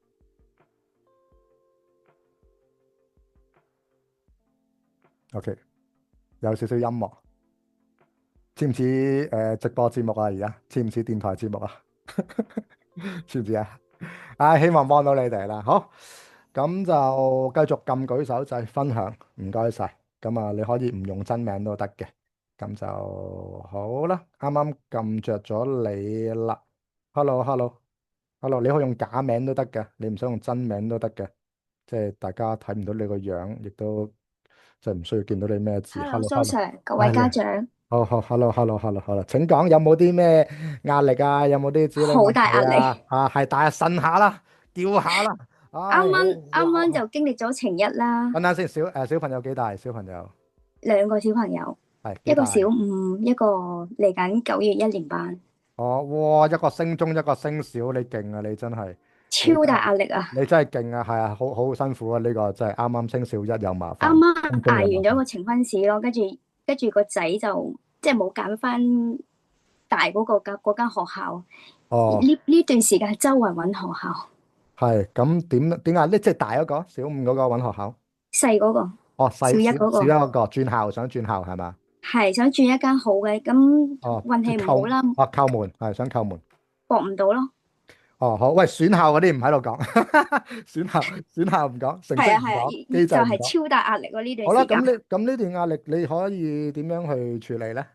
OK，有少少音樂，似唔似直播節目啊？而家似唔似電台節目啊？似唔似啊？希望幫到你哋啦。好，咁就繼續撳舉手掣分享，唔該晒。咁啊，你可以唔用真名都得嘅，咁就好啦。啱啱撳着咗你啦。Hello，你可以用假名都得嘅，你唔想用真名都得嘅，即係大家睇唔到你個樣，亦都即係唔需要見到你咩字。 Hello，蘇 Hello， Sir，各位家長，好，Hello，請講，有冇啲咩壓力啊？有冇啲子女問好大壓題啊？力。係大呻下啦，叫下啦。啱啱就經歷咗情一啦，等等先，小朋友幾大？小朋友兩個小朋友，係幾大？一個小5，一個嚟緊9月1年班，哦，哇！一個升中，一個升小，你勁啊！你真係超大壓力啊！你真係勁啊！係啊，好辛苦啊！呢個真係啱啱升小一又麻煩，啱啱升中捱完又麻煩。咗個呈分試咯，跟住個仔就即係冇揀翻大嗰個嗰間學校。哦，呢段時間周圍揾學校，係咁點解呢？即係大嗰個小5嗰個揾學校？細嗰個哦，小一嗰個小一嗰個轉校，想轉校係嘛？係想轉一間好嘅，咁哦，運氣唔好啦，叩門係想叩門。搏唔到咯。哦，好，喂，選校嗰啲唔喺度講，選校唔講，成績唔講，機制就係唔講。超大壓力咯呢好啦，段時間。咁呢段壓力你可以點樣去處理咧？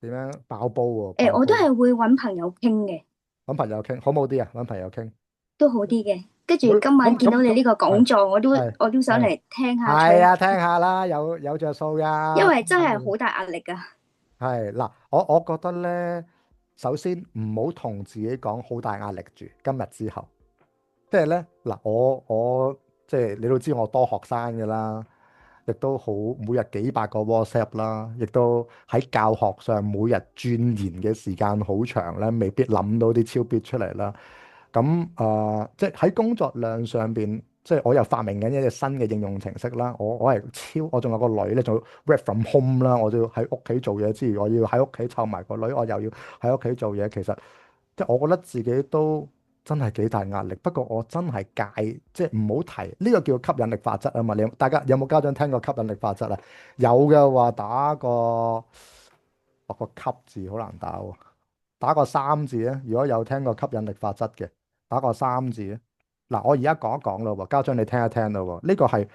點樣爆煲喎？我都係會揾朋友傾嘅，揾朋友傾，好冇啲啊？揾朋友傾，都好啲嘅。跟住今晚見到你呢個講座，我都想嚟聽下吹，係啊，聽下啦，有着數噶。因為真係好大壓力噶。係嗱，我覺得咧，首先唔好同自己講好大壓力住，今日之後，即係咧嗱，我即係你都知我多學生噶啦，亦都好每日幾百個 WhatsApp 啦，亦都喺教學上每日鑽研嘅時間好長咧，未必諗到啲超必出嚟啦。咁即係喺工作量上邊，即係我又發明緊一隻新嘅應用程式啦。我仲有個女咧，仲要 work from home 啦，我就要喺屋企做嘢之餘，我要喺屋企湊埋個女，我又要喺屋企做嘢。其實即係我覺得自己都真係幾大壓力。不過我真係即係唔好提呢個叫吸引力法則啊嘛。大家有冇家長聽過吸引力法則啊？有嘅話打個吸字好難打喎，打個3字咧。如果有聽過吸引力法則嘅，打個3字咧。嗱，我而家講一講咯喎，家長你聽一聽咯喎。呢個係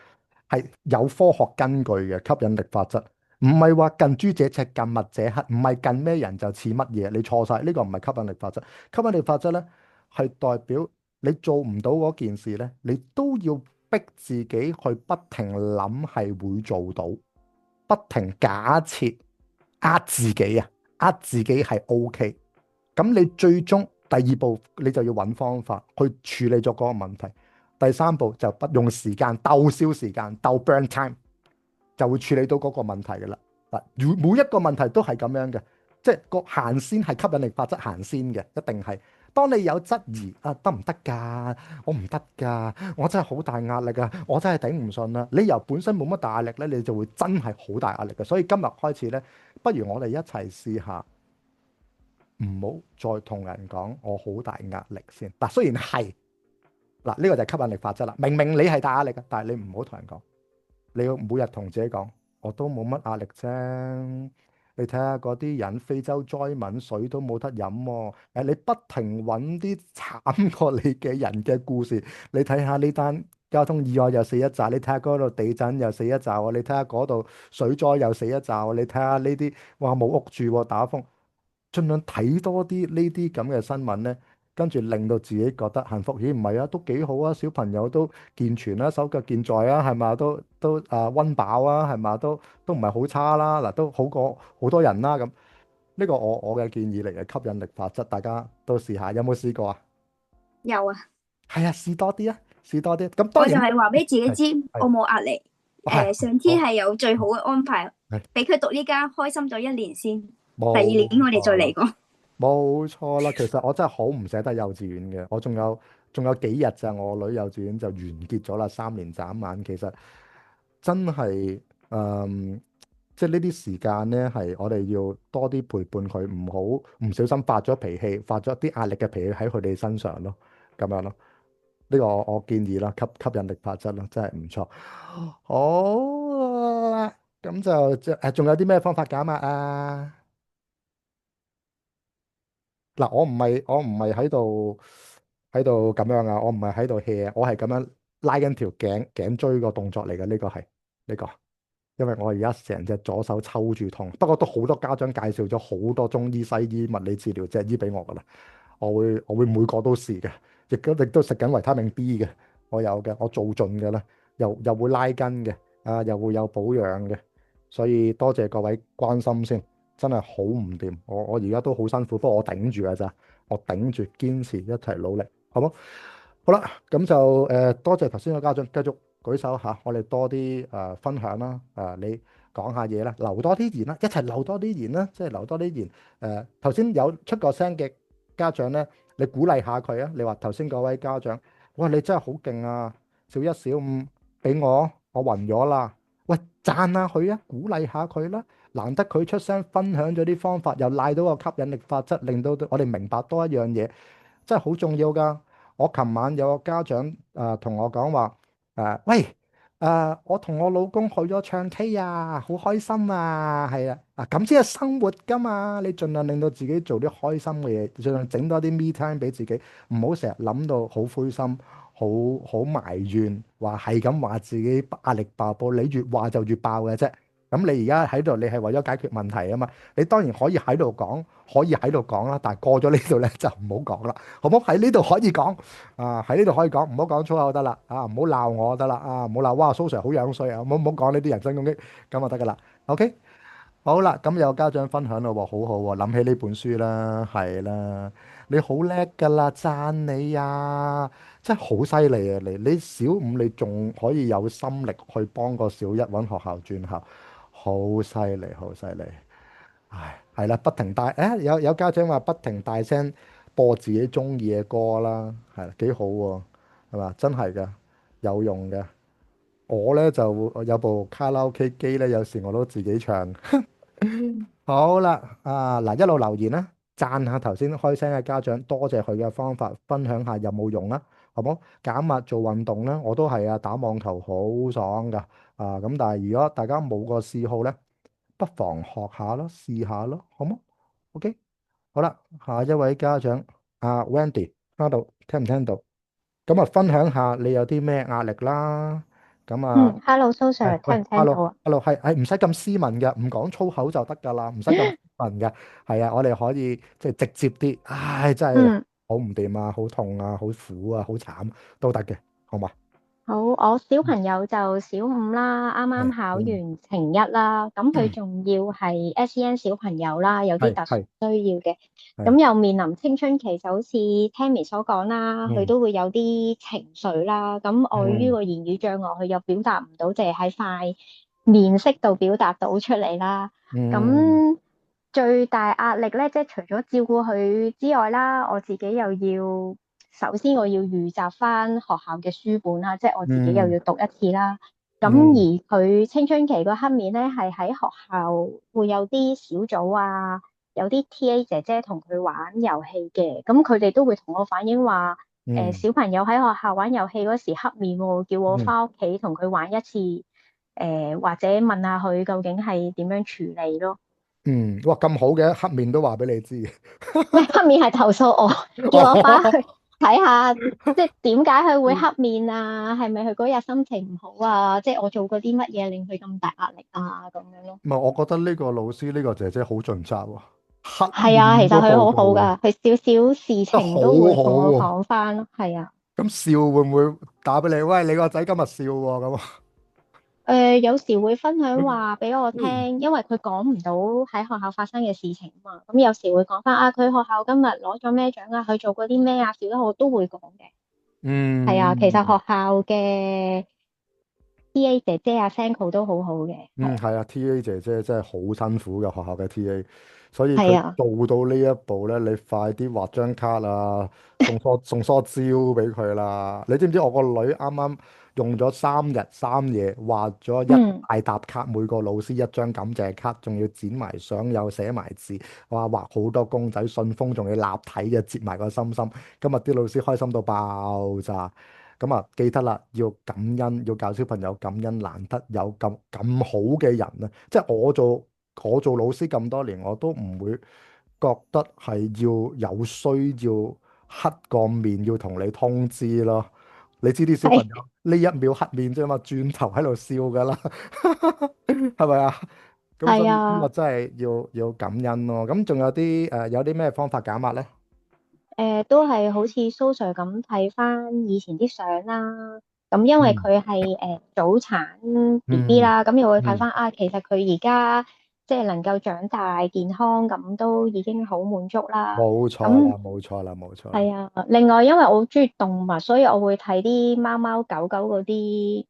有科學根據嘅吸引力法則，唔係話近朱者赤，近墨者黑，唔係近咩人就似乜嘢。你錯晒，呢個唔係吸引力法則。吸引力法則咧係代表你做唔到嗰件事咧，你都要逼自己去不停諗係會做到，不停假設自己啊，自己係 OK。咁你最終第2步你就要揾方法去處理咗嗰個問題。第3步就不用時間鬥消時間鬥 burn time， 就會處理到嗰個問題嘅啦。嗱，每一個問題都係咁樣嘅，即係個行先係吸引力法則行先嘅，一定係。當你有質疑得唔得㗎？我唔得㗎，我真係好大壓力啊！我真係頂唔順啦。你由本身冇乜大壓力咧，你就會真係好大壓力嘅。所以今日開始咧，不如我哋一齊試下。唔好再同人講我好大壓力先。嗱，雖然係嗱，呢個就係吸引力法則啦。明明你係大壓力嘅，但係你唔好同人講。你要每日同自己講，我都冇乜壓力啫。你睇下嗰啲人非洲災民水都冇得飲喎。你不停揾啲慘過你嘅人嘅故事。你睇下呢單交通意外又死一紮，你睇下嗰度地震又死一紮喎，你睇下嗰度水災又死一紮喎，你睇下呢啲話冇屋住喎，打風。盡量睇多啲呢啲咁嘅新聞咧，跟住令到自己覺得幸福。咦，唔係啊，都幾好啊，小朋友都健全啦，手腳健在啊，係嘛，都溫飽啊，係嘛，都唔係好差啦。嗱，都好過好多人啦。咁呢個我嘅建議嚟嘅吸引力法則，大家都試下。有冇試過啊？有啊。係啊，試多啲啊，試多啲。咁當我就然係話俾自己知，我冇壓力。上天係有最好嘅安排，俾佢讀呢間開心咗1年先。第2年我哋再嚟過。冇錯啦。其實我真係好唔捨得幼稚園嘅，我仲有幾日咋，我女幼稚園就完結咗啦，3年眨眼。其實真係即係呢啲時間咧，係我哋要多啲陪伴佢，唔好唔小心發咗脾氣，發咗啲壓力嘅脾氣喺佢哋身上咯，咁樣咯。呢個我建議啦，吸引力法則啦，真係唔錯。好啦，咁仲有啲咩方法減壓啊？嗱，我唔係喺度咁樣啊，我唔係喺度 hea 啊，我係咁樣拉緊條頸椎個動作嚟嘅，呢個係呢個。因為我而家成隻左手抽住痛，不過都好多家長介紹咗好多中醫、西醫、物理治療隻醫俾我噶啦，我會每個都試嘅，亦都食緊維他命 B 嘅，我有嘅，我做盡嘅啦，又會拉筋嘅，又會有保養嘅，所以多謝各位關心先，真係好唔掂，我而家都好辛苦，不過我頂住㗎咋，我頂住堅持一齊努力，好冇？好啦，咁就多謝頭先個家長繼續舉手嚇，我哋多啲分享啦，你講下嘢啦，留多啲言啦，一齊留多啲言啦，即係留多啲言。頭先有出過聲嘅家長咧，你鼓勵下佢啊！你話頭先嗰位家長，哇，你真係好勁啊！小一、小五俾我暈咗啦。喂，讚下佢啊，鼓勵下佢啦。難得佢出聲分享咗啲方法，又賴到個吸引力法則，令到我哋明白多一樣嘢，真係好重要㗎。我琴晚有個家長同我講話喂我同我老公去咗唱 K 啊，好開心啊，係啊咁先係生活㗎嘛。你盡量令到自己做啲開心嘅嘢，盡量整多啲 me time 俾自己，唔好成日諗到好灰心，好埋怨，話係咁話自己壓力爆煲，你越話就越爆嘅啫。咁你而家喺度，你係為咗解決問題啊嘛。你當然可以喺度講，可以喺度講啦，但係過咗呢度咧就唔好講啦，好唔好？喺呢度可以講喺呢度可以講，唔好講粗口得啦，唔好鬧我得啦，唔好鬧哇蘇 Sir 好樣衰啊，唔好講呢啲人身攻擊，咁就得噶啦。OK，好啦，咁有家長分享咯喎，好好喎，諗起呢本書啦，係啦，你好叻噶啦，讚你啊，真係好犀利啊！你小五你仲可以有心力去幫個小一揾學校轉校。好犀利，好犀利！唉，係啦，不停有家長話不停大聲播自己中意嘅歌啦，係啦，幾好喎，係嘛？真係㗎，有用嘅。我咧就有部卡拉 OK 機咧，有時我都自己唱。好啦，嗱一路留言啦，讚下頭先開聲嘅家長，多謝佢嘅方法，分享下有冇用啦，好冇？減壓做運動咧，我都係啊，打網球好爽㗎。咁但係如果大家冇個嗜好咧，不妨學下咯，試下咯，好冇？OK，好啦，下一位家長Wendy，聽唔聽到？咁分享下你有啲咩壓力啦。咁Hello，蘇 Sir，聽唔聽到啊？Hello，係唔使咁斯文嘅，唔講粗口就得㗎啦，唔使咁斯文嘅，係啊，我哋可以即係直接啲。唉，真係好唔掂啊，好痛啊，好苦啊，好慘都得嘅，好嘛？好，我小朋友就小5啦，啱啱考完程1啦，咁佢仲要係 SEN 小朋友啦，有啲特殊需要嘅，咁又面臨青春期，就好似 Tammy 所講啦，佢都會有啲情緒啦，咁礙於個言語障礙，佢又表達唔到，淨係喺塊面色度表達到出嚟啦，咁最大壓力咧，即係除咗照顧佢之外啦，我自己又要。首先我要預習翻學校嘅書本啦，即係我自己又要讀一次啦。咁而佢青春期個黑面咧，係喺學校會有啲小組啊，有啲 TA 姐姐同佢玩遊戲嘅。咁佢哋都會同我反映話，小朋友喺學校玩遊戲嗰時黑面喎，叫我翻屋企同佢玩一次，或者問下佢究竟係點樣處理咯。哇咁好嘅，黑面都話俾你知。黑面係投訴我，叫我翻去。睇下即係點解佢會黑面啊？係咪佢嗰日心情唔好啊？即係我做過啲乜嘢令佢咁大壓力啊？咁樣咯。唔係，我覺得呢個老師呢個姐姐好盡責喎。係啊，其實佢好好㗎，佢少少事情都會同我講翻咯。係啊。咁笑會唔會打俾你？喂，你個仔今日笑喎咁啊？有時會分享話俾我聽，因為佢講唔到喺學校發生嘅事情嘛。咁有時會講翻佢學校今日攞咗咩獎啊？佢做過啲咩啊？小得我都會講嘅。係啊，其實學校嘅 TA 姐姐啊 Sanko 都好好嘅。係啊，TA 姐姐真係好辛苦嘅，學校嘅 TA，所以佢係啊，做到呢一步咧，你快啲畫張卡啊，送梳蕉俾佢啦。你知唔知我個女啱啱用咗3日3夜畫咗一嗯，大沓卡，每個老師一張感謝卡，仲要剪埋相，又寫埋字，哇！畫好多公仔，信封仲要立體嘅，折埋個心心。今日啲老師開心到爆炸。咁啊，記得啦，要感恩，要教小朋友感恩，難得有咁好嘅人啊！即係我做老師咁多年，我都唔會覺得係要有需要黑個面要同你通知咯。你知啲小朋係友呢一秒黑面啫嘛，轉頭喺度笑噶啦，係咪啊？咁所係以呢個啊。真係要感恩咯。咁仲有啲咩方法減壓咧？都係好似蘇 Sir 咁睇翻以前啲相啦。咁因為嗯佢係早產 BB 嗯啦，咁又會睇嗯，翻啊，其實佢而家即係能夠長大健康，咁都已經好滿足啦。冇錯咁啦，冇錯啦，冇錯啦。係啊，另外因為我好中意動物，所以我會睇啲貓貓狗狗嗰啲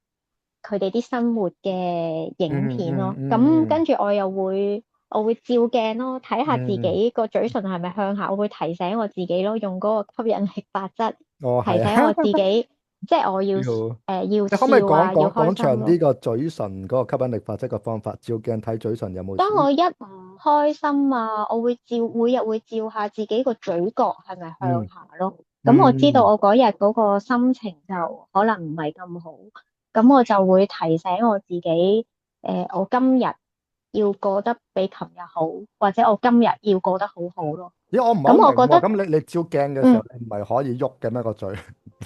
佢哋啲生活嘅影嗯片咯。咁嗯嗯跟住我會照鏡咯，睇下自嗯嗯，己個嘴唇係咪向下，我會提醒我自己咯，用嗰個吸引力法則哦係啊。提醒我自己，即係我要要你可唔可以講笑啊，要講講開心咯。長啲個嘴唇嗰個吸引力法則嘅方法？照鏡睇嘴唇有冇事？當我一唔開心啊，我會每日會照下自己個嘴角係咪向嗯下咯。咁我知道嗯，我嗰日嗰個心情就可能唔係咁好，咁我就會提醒我自己，我今日要過得比琴日好，或者我今日要過得好好咯。咦，我唔係好咁我明喎。覺得，咁你照鏡嘅時候，嗯，你唔係可以喐嘅咩個嘴？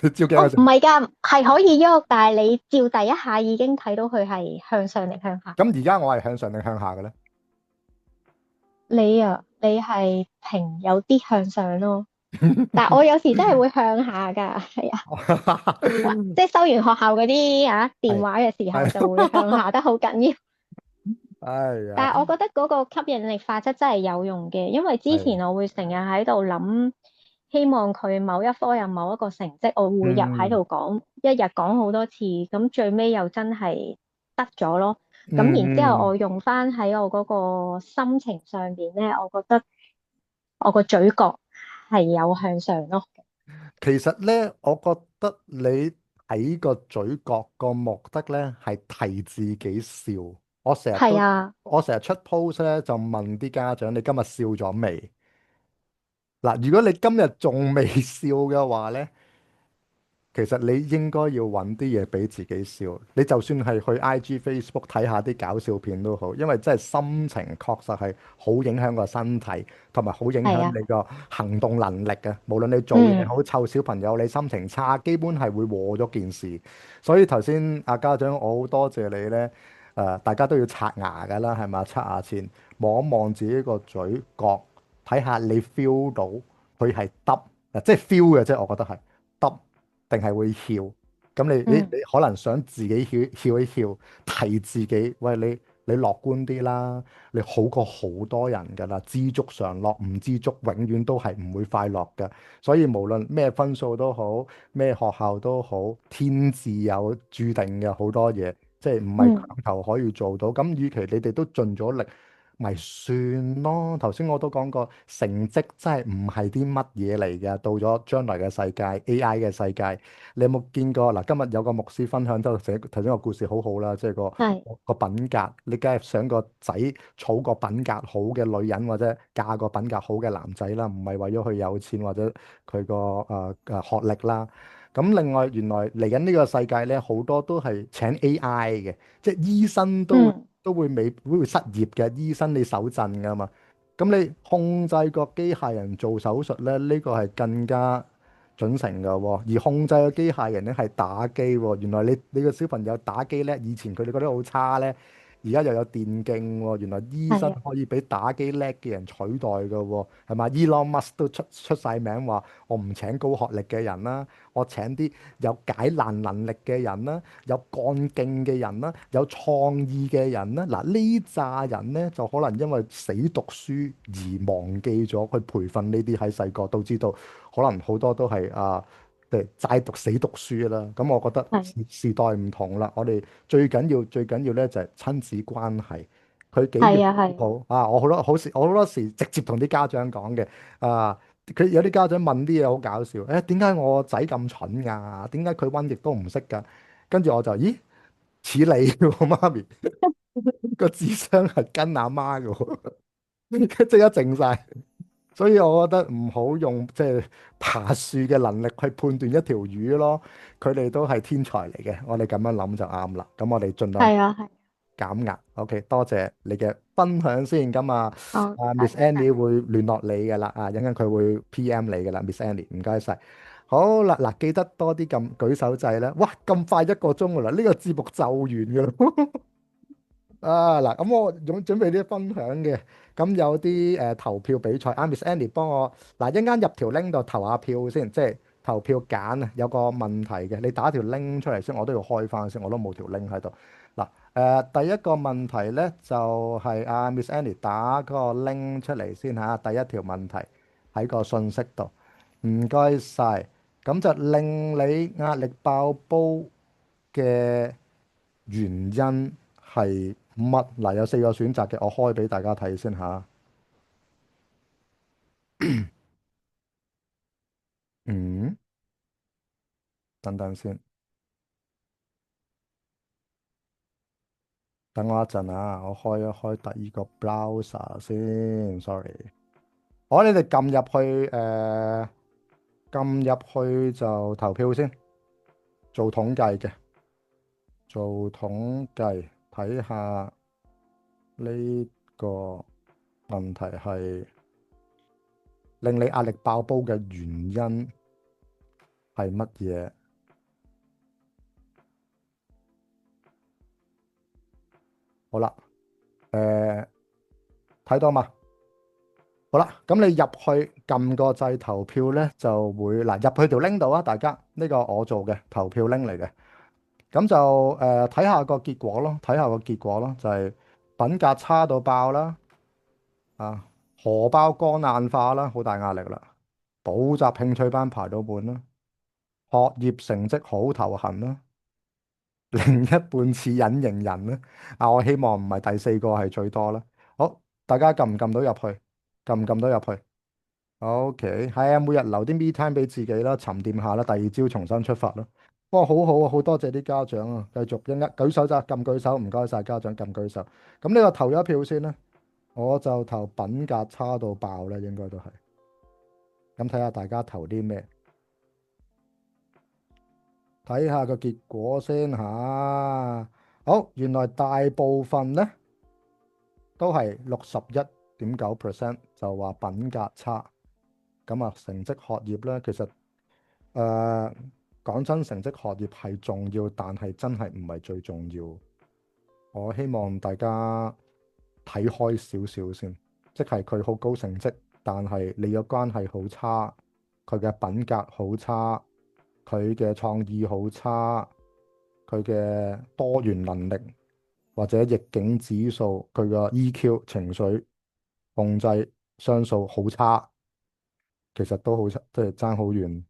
你照鏡哦，嘅時候，唔係㗎，係可以喐，但係你照第一下已經睇到佢係向上定向下。咁而家我係向上定向下嘅咧？你係平有啲向上咯。但係我有時真係會向下㗎，係啊，即係收完學校嗰啲電係話嘅時候係，就會向下得好緊要。哎呀，但係我覺得嗰個吸引力法則真係有用嘅，因為之前係，我會成日喺度諗，希望佢某一科有某一個成績，我會入喺嗯度講，一日講好多次，咁最尾又真係得咗咯。咁然之後嗯，我用翻喺我嗰個心情上邊咧，我覺得我個嘴角係有向上咯。其實咧，我覺得你睇個嘴角個目的咧係提自己笑。我成日都係啊。我成日出 post 咧，就問啲家長：你今日笑咗未？嗱，如果你今日仲未笑嘅話咧，其實你應該要揾啲嘢俾自己笑。你就算係去 IG、Facebook 睇下啲搞笑片都好，因為真係心情確實係好影響個身體，同埋好影係啊。響你個行動能力嘅。無論你做嘢嗯。好、湊小朋友，你心情差，基本係會禍咗件事。所以頭先阿家長，我好多謝你呢。大家都要刷牙㗎啦，係咪？刷牙前望一望自己個嘴角，睇下你 feel 到佢係耷，即係 feel 嘅啫。我覺得係耷定係會翹。咁你嗯。可能想自己翹一翹，提自己，喂，你樂觀啲啦，你好過好多人㗎啦。知足常樂，唔知足永遠都係唔會快樂嘅。所以無論咩分數都好，咩學校都好，天自有注定嘅好多嘢。即係唔係嗯。強求可以做到，咁與其你哋都盡咗力，咪算咯。頭先我都講過，成績真係唔係啲乜嘢嚟嘅。到咗將來嘅世界，AI 嘅世界，你有冇見過？嗱，今日有個牧師分享都寫頭先個故事好好啦，即係係。個品格，你梗係想個仔儲個品格好嘅女人，或者嫁個品格好嘅男仔啦，唔係為咗佢有錢或者佢個學歷啦。咁另外，原來嚟緊呢個世界咧，好多都係請 AI 嘅，即係醫生嗯。都會失業嘅。醫生你手震噶嘛，咁你控制個機械人做手術咧，呢個係更加準成噶喎。而控制個機械人咧係打機喎。原來你個小朋友打機咧，以前佢哋覺得好差咧，而家又有電競喎。原來醫生係啊。可以俾打機叻嘅人取代噶喎，係嘛？Elon Musk 都出晒名話，我唔請高學歷嘅人啦。我請啲有解難能力嘅人啦，有幹勁嘅人啦，有創意嘅人啦。嗱，呢扎人咧就可能因為死讀書而忘記咗去培訓呢啲，喺細個都知道，可能好多都係齋讀死讀書啦。咁我覺得係。時代唔同啦，我哋最緊要咧就係親子關係，佢幾係啊係好啊！我好多時直接同啲家長講嘅啊，佢有啲家長問啲嘢好搞笑，誒點解我仔咁蠢㗎？點解佢瘟疫都唔識㗎？跟住我就咦似你喎媽咪個智商係跟阿媽嘅喎，即刻靜晒。所以我覺得唔好用即係爬樹嘅能力去判斷一條魚咯，佢哋都係天才嚟嘅，我哋咁樣諗就啱啦。咁我哋盡量係啊係。減壓。OK，多謝你嘅分享先。咁啊，哦，啊 Miss Annie 會聯絡你嘅啦，啊，一陣間佢會 PM 你嘅啦，Miss Annie，唔該晒。好啦，嗱，記得多啲撳舉手掣啦。哇，咁快1個鐘噶啦，呢個節目就完噶啦。啊嗱，咁我準備啲分享嘅，咁有啲投票比賽，Miss Annie 幫我嗱，一陣間入條 link 度投下票先，即係投票揀啊，有個問題嘅，你打條 link 出嚟先，我都要開翻先，我都冇條 link 喺度。嗱，第一個問題咧就係Miss Annie 打嗰個 link 出嚟先嚇，第一條問題喺個信息度，唔該晒。咁就令你壓力爆煲嘅原因係乜？嗱，有4個選擇嘅，我開俾大家睇先嚇。嗯，等等先，等我一陣啊，我開一開第二個 browser 先，sorry。好，你哋撳入去就投票先，做統計嘅，做統計睇下呢個問題係令你壓力爆煲嘅原因係乜嘢？好啦，睇到嘛？好啦，咁你入去撳個掣投票咧，就會嗱入去條 link 度啊！大家呢個我做嘅投票 link 嚟嘅，咁就睇下個結果咯，睇下個結果咯，就係品格差到爆啦，啊荷包肝硬化啦，好大壓力啦，補習興趣班排到半啦，學業成績好頭痕啦，另一半似隱形人啦，我希望唔係第4個係最多啦。好，大家撳唔撳到入去？撳唔撳到入去？OK，係啊，每日留啲 me time 俾自己啦，沉澱下啦，第二朝重新出發啦。哇，好好啊，好多謝啲家長啊，繼續一舉手咋，撳舉手，唔該晒家長撳舉手。咁呢個投咗一票先啦，我就投品格差到爆啦，應該都係。咁睇下大家投啲咩？睇下個結果先吓。好，原來大部分呢都係61.9% 就話品格差。咁啊，成績學業咧，其實講真，成績學業係重要，但係真係唔係最重要。我希望大家睇開少少先，即係佢好高成績，但係你嘅關係好差，佢嘅品格好差，佢嘅創意好差，佢嘅多元能力或者逆境指數，佢嘅 EQ 情緒控制商數好差。其實都好差，即係爭好遠。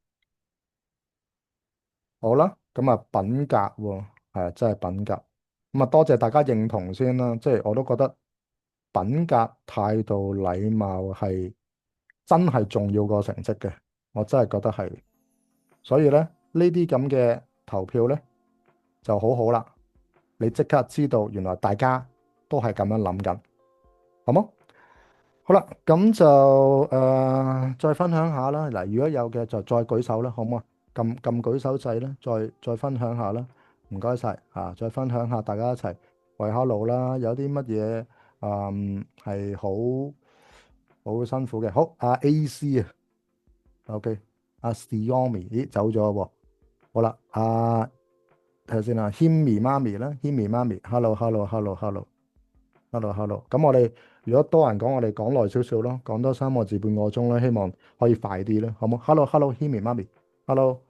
好啦，咁啊品格喎，係啊，真係品格。咁啊多謝大家認同先啦，即係我都覺得品格、態度、禮貌係真係重要過成績嘅，我真係覺得係。所以咧，呢啲咁嘅投票咧就好好啦，你即刻知道原來大家都係咁樣諗緊，好冇？好啦，咁就再分享下啦。嗱，如果有嘅就再舉手啦，好唔好啊？撳舉手掣啦，再分享下啦。唔該晒啊！再分享下，大家一齊喂下路啦。有啲乜嘢係好辛苦嘅？好，阿 AC 啊，OK，阿 Xiaomi，咦走咗喎。好啦，睇下先啦，Himi 媽咪啦，Himi 媽咪，hello。咁我哋如果多人講，我哋講耐少少咯，講多3個字半個鐘啦，希望可以快啲啦，好冇？Hello，Himi 媽咪，hello，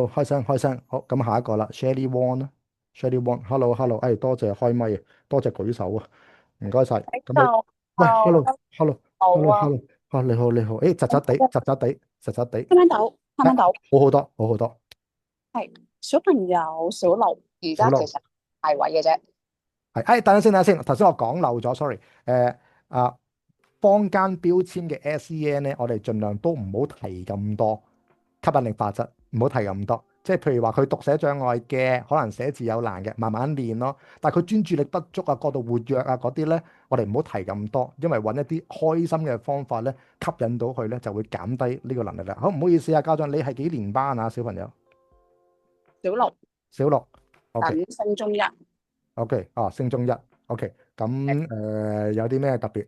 開聲，好，咁下一個啦，Shelly Wong 啦，Shelly Wong，hello，多謝開咪，多謝舉手啊，唔該晒。咁你喂，hello，你好，誒，窒窒地，聽唔聽到？好好多，係小朋友小六，而家其實係位嘅啫。係，等陣先，頭先我講漏咗，sorry。啊，坊間標籤嘅 SEN 咧，我哋盡量都唔好提咁多吸引力法則，唔好提咁多。即係譬如話佢讀寫障礙嘅，可能寫字有難嘅，慢慢練咯。但係佢專注力不足啊、過度活躍啊嗰啲咧，我哋唔好提咁多，因為揾一啲開心嘅方法咧，吸引到佢咧，就會減低呢個能力啦。好，唔好意思啊，家長，你係幾年班啊，小朋友？小六，小六，OK，等升中一。 OK，升中一，OK，咁有啲咩特別？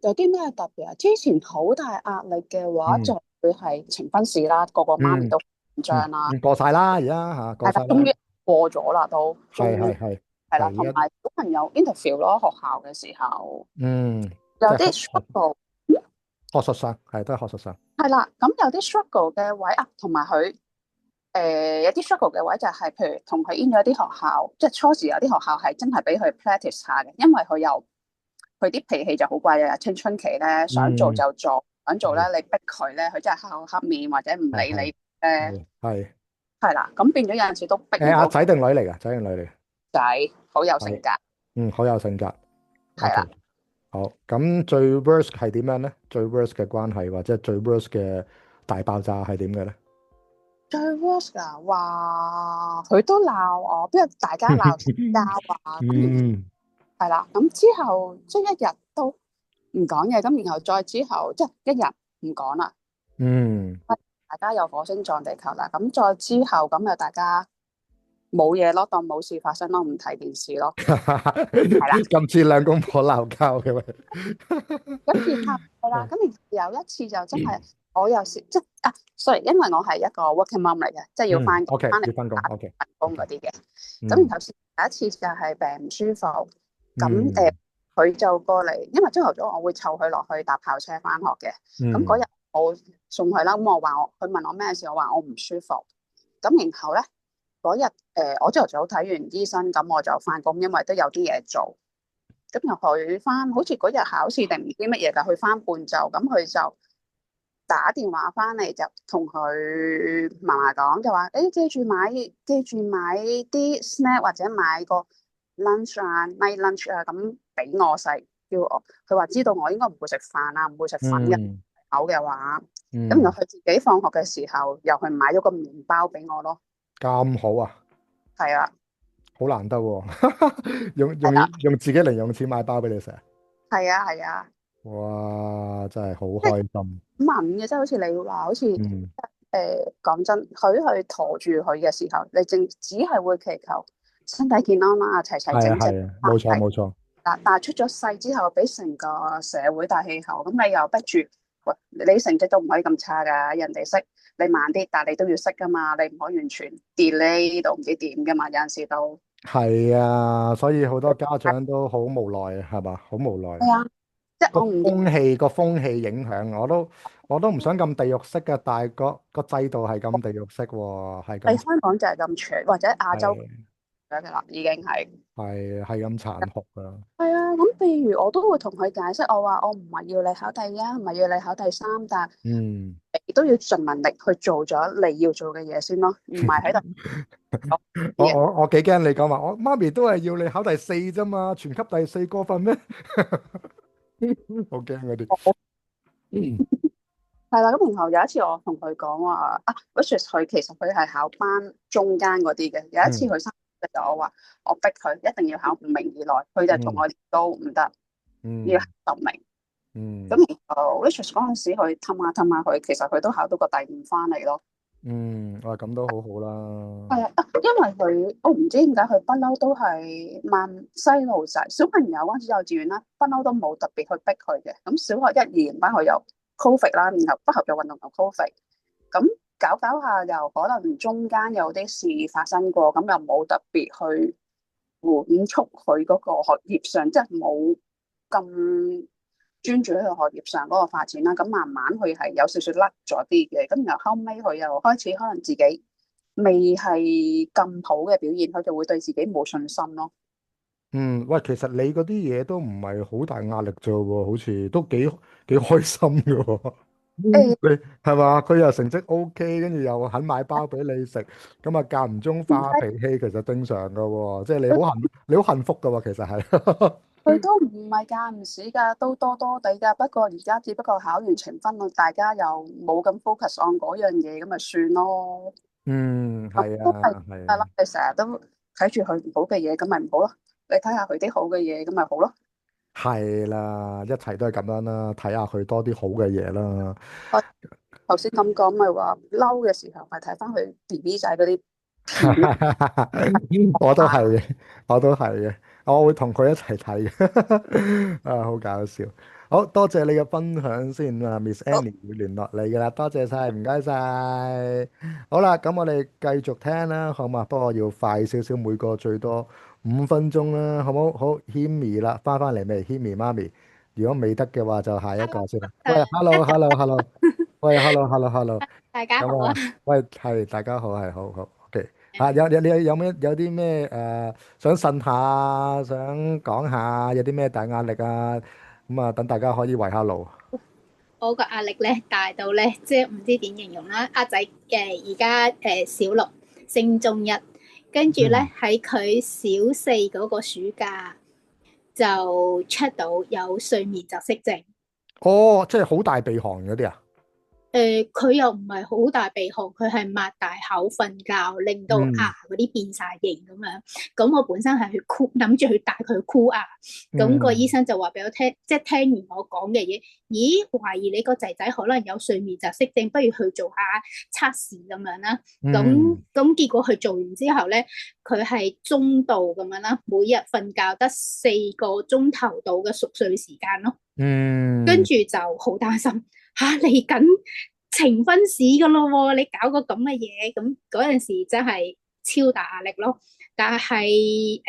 有啲咩特別啊？之前好大壓力嘅話，就會係呈分試啦，個個媽咪都緊張啦。過晒啦，而家嚇過晒啦。終於過咗啦，都係啦，同埋小朋友 interview 咯，學校嘅時候，有啲 struggle。學術上都係學術上。係啦，咁有啲 struggle 嘅位啊，同埋佢有啲 struggle 嘅位就係，譬如同佢 in 咗啲學校，即係初時有啲學校係真係俾佢 practice 下嘅，因為佢啲脾氣就好怪嘅，青春期咧想做就做，想做咧你逼佢咧，佢真係黑口黑面或者唔理你咧。係啦，咁變咗有陣時都逼唔到。阿仔定女嚟㗎？仔定女嚟？仔，好有性格。好有性格。係啦。好，咁最 worst 係點樣咧？最 worst 嘅關係或者最 worst 嘅大爆炸係點嘅咧？最 worst 㗎，話佢都鬧我，不過大家鬧交啊。係啦，咁之後即係一日都唔講嘢，咁然後再之後即係一日唔講啦。大家有火星撞地球啦，咁再之後咁就大家冇嘢咯，當冇事發生咯，唔睇電視咯。係啦，咁似兩公婆鬧交嘅喂。咁然後係啦，咁然後有一次就真係我有時即係sorry，因為我係一個 working mom 嚟嘅，即係要翻工翻嚟打份工嗰啲嘅。咁然後有一次就係病唔舒服，咁佢就過嚟，因為朝頭早我會湊佢落去搭校車翻學嘅。咁嗰日我送佢啦，咁佢問我咩事，我話我唔舒服。咁然後咧嗰日我朝頭早睇完醫生，咁我就翻工，因為都有啲嘢做。咁然後佢翻，好似嗰日考試定唔知乜嘢㗎，佢翻半晝，咁佢就打電話翻嚟就同佢嫲嫲講，就話記住買啲 snack 或者買個 lunch 啊 night lunch 啊，咁俾我食，叫我佢話知道我應該唔會食飯啊，唔會食粉嘅口嘅話，咁然後佢自己放學嘅時候又去買咗個麵包俾我咯。咁好啊！係啊，好難得喎，用自己零用錢買包俾你食。係啊。哇！真係好開心。問嘅，即係好似你話，好似講真，佢去馱住佢嘅時候，你只係會祈求身體健康啦，齊齊整整。冇錯。但係出咗世之後，俾成個社會大氣候，咁你又逼住，喂，你成績都唔可以咁差噶，人哋識你慢啲，但係你都要識噶嘛，你唔可以完全 delay 到唔知點噶嘛，有陣時都係啊，所以好多家長都好無奈，係嘛，好無奈。係啊，即係我唔個風氣影響，我都唔想咁地獄式嘅，但係個制度係咁地獄式喎，係咁。喺香港就係咁長，或者亞洲嘅啦，已經係咁殘酷噶。係啊，咁譬如我都會同佢解釋，我話我唔係要你考第一，唔係要你考第三，但係你都要盡能力去做咗你要做嘅嘢先咯，唔係喺度。我幾驚你講話，我媽咪都係要你考第4啫嘛，全級第4過分咩？好驚嗰啲。係啦，咁然後有一次我同佢講話which is 佢其實佢係考班中間嗰啲嘅。有一次佢生日就我話我逼佢一定要考5名以內，佢就同我都唔得，要考10名。咁然後 which is 嗰陣時佢氹下佢，其實佢都考到個第5翻嚟咯。咁都好好啦。係啊，因為我唔知點解佢不嬲都係慢細路仔，小朋友嗰陣時幼稚園啦，不嬲都冇特別去逼佢嘅。咁小學1、2年班佢又 Covid 啦，然後不合作運動又 Covid， 咁搞下又可能中間有啲事發生過，咁又冇特別去管束佢嗰個學業上，即係冇咁專注喺佢學業上嗰個發展啦。咁慢慢佢係有少少甩咗啲嘅，咁然後後尾佢又開始可能自己未係咁好嘅表現，佢就會對自己冇信心咯。喂，其實你嗰啲嘢都唔係好大壓力啫喎，好似都幾開心㗎喎。佢係嘛？佢又成績 OK，跟住又肯買包俾你食，咁啊間唔中發脾氣，其實正常噶喎，即係你好幸福噶喎，其實係。佢都唔係間唔時㗎，都多多地㗎。不過而家只不過考完成分咯，大家又冇咁 focus on 嗰樣嘢，咁咪算咯。嗯，係都係啊，係係啦啊，，你成日都睇住佢唔好嘅嘢，咁咪唔好咯。你睇下佢啲好嘅嘢，咁咪好咯。係啦，一齊都係咁樣啦，睇下佢多啲好嘅嘢啦。我頭先咁講，咪話嬲嘅時候，咪睇翻佢 BB 仔嗰啲片。我都係嘅，我都係嘅，我會同佢一齊睇嘅，啊，好搞笑。好多謝你嘅分享先啊，Miss 好，Annie 會聯絡你噶啦，多謝晒，唔該晒。好啦，咁我哋繼續聽啦，好嘛？不過要快少少，每個最多5分鐘啦，好冇？好，Himi 啦，翻嚟未？Himi 媽咪，如果未得嘅話，就下一個先啦。喂，hello，hello，hello，喂，hello，hello，hello，大家好啊！咁啊，喂，係大家好，係好，OK。啊，有咩想呻下，想講下，有啲咩大壓力啊？咁啊，等大家可以圍下爐。我個壓力咧大到咧，即係唔知點形容啦。阿仔而家小六升中一，跟住咧嗯，喺佢小四嗰個暑假就出到有睡眠窒息症。哦，即係好大鼻鼾嗰啲啊？佢又唔係好大鼻鼾，佢係擘大口瞓覺，令到牙嗯嗰啲變晒形咁樣。咁我本身係去箍，諗住去帶佢去箍牙。咁個醫嗯生就話俾我聽，即係聽完我講嘅嘢，咦，懷疑你個仔仔可能有睡眠窒息症，不如去做下測試咁樣啦。咁嗯咁結果佢做完之後咧，佢係中度咁樣啦，每日瞓覺得4個鐘頭到嘅熟睡時間咯。跟嗯住就好擔心嚟緊呈分試噶咯喎，你搞個咁嘅嘢，咁嗰陣時真係超大壓力咯。但係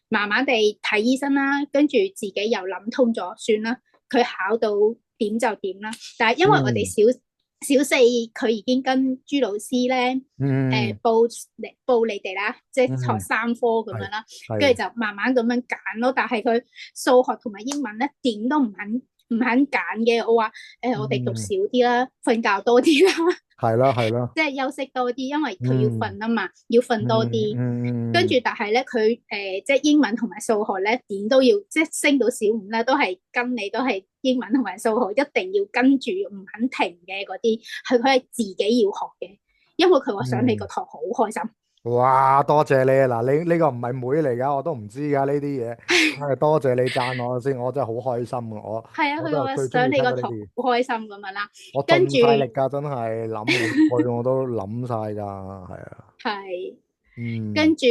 慢慢地睇醫生啦，跟住自己又諗通咗，算啦，佢考到點就點啦。但係因為我哋嗯小四，佢已經跟朱老師咧，嗯報你哋啦，即係學嗯，3科咁樣係啦，跟係，住就慢慢咁樣揀咯。但係佢數學同埋英文咧，點都唔肯揀嘅。我話我哋讀嗯，少啲啦，瞓覺多啲啦，係啦係啦，即係休息多啲，因為佢要嗯瞓啊嘛，要瞓多嗯啲。跟住嗯但係咧，佢即係英文同埋數學咧，點都要即係升到小5咧，都係跟你都係英文同埋數學一定要跟住唔肯停嘅嗰啲，佢係自己要學嘅，因為佢話上你個嗯。堂好開心。哇，多謝你啊！嗱，你呢個唔係妹嚟噶，我都唔知噶呢啲嘢。係多謝你讚我先，我真係好開心啊！我係啊，我都係佢話最中意聽上你個堂到呢啲嘢，好開心咁樣啦，我跟住盡晒力噶，真係諗每句我都諗晒噶，係啊，係。嗯跟住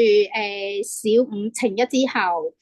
小5呈一之後，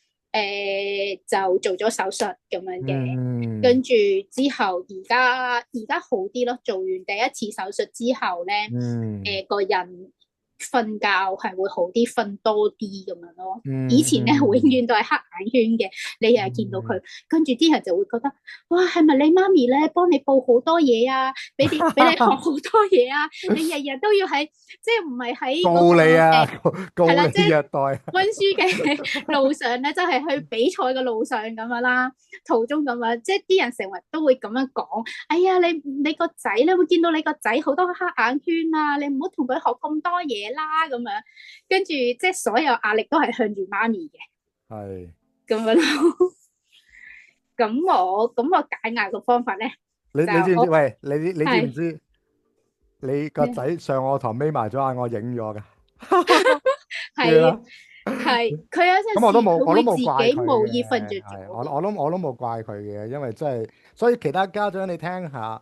就做咗手術咁樣嘅。跟嗯住之後而家好啲咯。做完第一次手術之後咧，嗯個人瞓覺係會好啲，瞓多啲咁樣咯。以嗯前咧永嗯遠都係黑眼圈嘅，你日日見到佢，跟住啲人就會覺得，哇，係咪你媽咪咧幫你報好多嘢啊？俾你學好多嘢啊？你日日都要喺即係唔係喺嗰告個你啊，告係啦，即係你虐待啊，温書嘅路上咧，即係去比賽嘅路上咁樣啦，途中咁樣，即係啲人成日都會咁樣講。哎呀，你個仔咧會見到你個仔好多黑眼圈啊，你唔好同佢學咁多嘢啦，咁樣。跟住即係所有壓力都係向住媽咪嘅係咁樣咯。咁我解壓嘅方法咧，你就我知唔知？喂，你知唔係知？你個仔上我堂眯埋咗眼，我影咗噶，知啦。係佢有陣咁我都時冇，我都佢會自冇怪佢己無意瞓着嘅，係咗。我都冇怪佢嘅，因為真係，所以其他家長你聽下，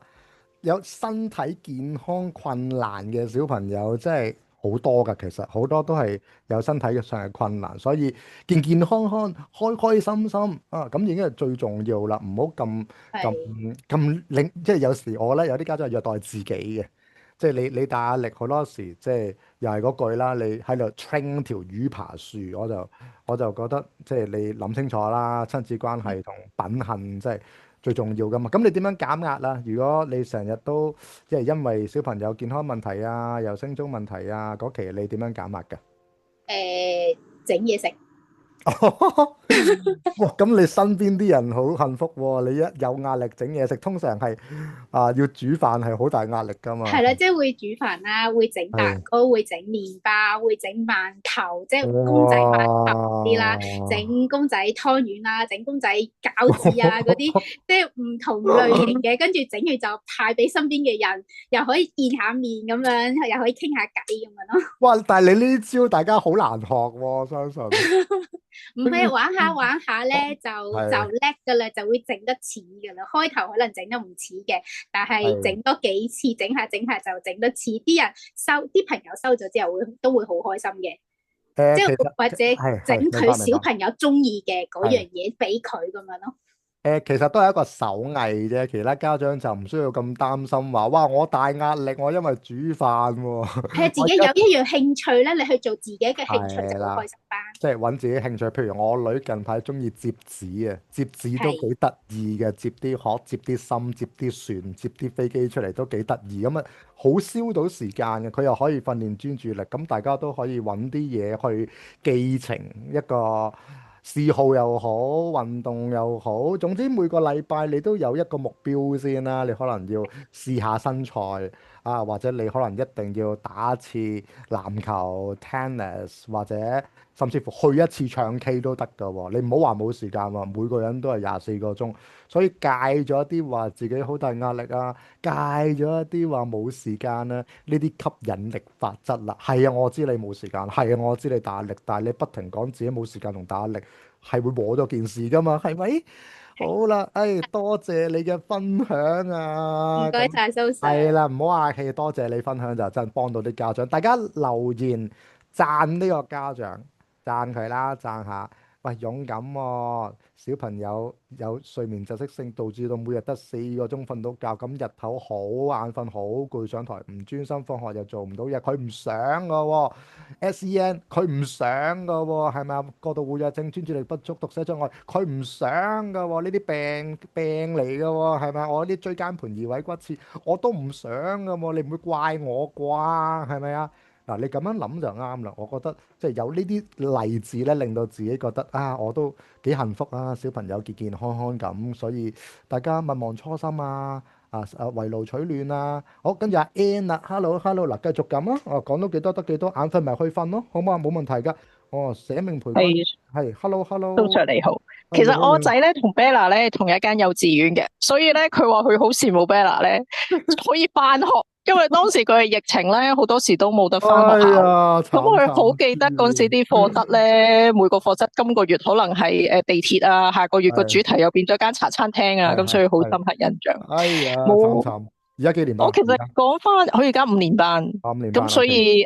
有身體健康困難嘅小朋友真係好多㗎，其實好多都係有身體上嘅困難，所以健健康康、開開心心啊，咁已經係最重要啦，唔好咁令，即係有時我覺得有啲家長係虐待自己嘅。即係你大壓力好多時，即係又係嗰句啦，你喺度 train 條魚爬樹，我就覺得即係你諗清楚啦，親子關係同品行即係最重要噶嘛。咁你點樣減壓啦？如果你成日都即係因為小朋友健康問題啊，又升中問題啊，嗰期你點樣減壓㗎？整嘢食。哇！咁你身邊啲人好幸福喎，你一有壓力整嘢食，通常係要煮飯係好大壓力噶嘛。係啦，即係會煮飯啦，會整蛋糕，會整麵包，會整饅頭，即係公仔饅頭啲啦，整公仔湯圓啦，整公仔餃子啊嗰啲，即係唔同類型嘅，跟住整完就派俾身邊嘅人，又可以見下面咁樣，又可以傾下偈咁樣咯。哇！但係你呢招大家好難學喎，相信。唔係玩下玩下咧，就叻噶啦，就會整得似噶啦。開頭可能整得唔似嘅，但係整多幾次，整下就整得似。啲朋友收咗之後都會好開心嘅。即係或者整佢小朋友中意嘅嗰樣嘢俾佢咁樣咯。其實都係一個手藝啫，其他家長就唔需要咁擔心話，哇！我大壓力，我因為煮飯喎。係自己有一樣興趣咧，你去做自己嘅興趣就好開心啦。即係揾自己興趣，譬如我女近排中意摺紙啊，摺紙都幾得意嘅，摺啲殼、摺啲心、摺啲船、摺啲飛機出嚟都幾得意咁啊，好燒到時間嘅，佢又可以訓練專注力，咁大家都可以揾啲嘢去寄情一個。嗜好又好，運動又好，總之每個禮拜你都有一個目標先啦。你可能要試下新菜啊，或者你可能一定要打一次籃球、tennis，或者甚至乎去一次唱 K 都得㗎喎。你唔好話冇時間喎，每個人都係24個鐘，所以戒咗啲話自己好大壓力啊，戒咗一啲話冇時間啊，呢啲吸引力法則啦。係啊，我知你冇時間，係啊，我知你大壓力，但係你不停講自己冇時間同大壓力，係會摸咗件事噶嘛，係咪？好啦，多謝你嘅分享啊！唔該晒，蘇 Sir。係啦，唔好客氣，多謝你分享就真係幫到啲家長。大家留言讚呢個家長，讚佢啦，讚下。喂，勇敢喎！小朋友有睡眠窒息症，導致到每日得4個鐘瞓到覺，咁日頭好眼瞓，好攰，上台唔專心，放學又做唔到嘢，佢唔想噶喎。SEN 佢唔想噶喎，係咪啊？過度活躍症、專注力不足、讀寫障礙，佢唔想噶喎。呢啲病嚟噶喎，係咪？我啲椎間盤移位骨刺，我都唔想噶喎。你唔會怪我啩？係咪啊？嗱，你咁樣諗就啱啦。我覺得即係有呢啲例子咧，令到自己覺得我都幾幸福啊！小朋友健健康康咁，所以大家勿忘初心啊！圍爐取暖啊！好，跟住阿 Ann 啦，hello，嗱，繼續咁啊！講到幾多得幾多，眼瞓咪去瞓咯，好嘛？冇問題噶。寫明陪伴係 hello，蘇 Sir 你好。其實我仔咧同 Bella 咧同一間幼稚園嘅，所以咧佢話佢好羨慕 Bella 咧可以返學。因為當時佢係疫情咧，好多時都冇得返學校。咁佢好記得嗰陣時啲課室咧，每個課室今個月可能係地鐵啊，下個月個主題又變咗間茶餐廳啊，咁所以好深刻印象。哎呀，慘！而家幾年班？我其實講返，佢而家5年班。咁所以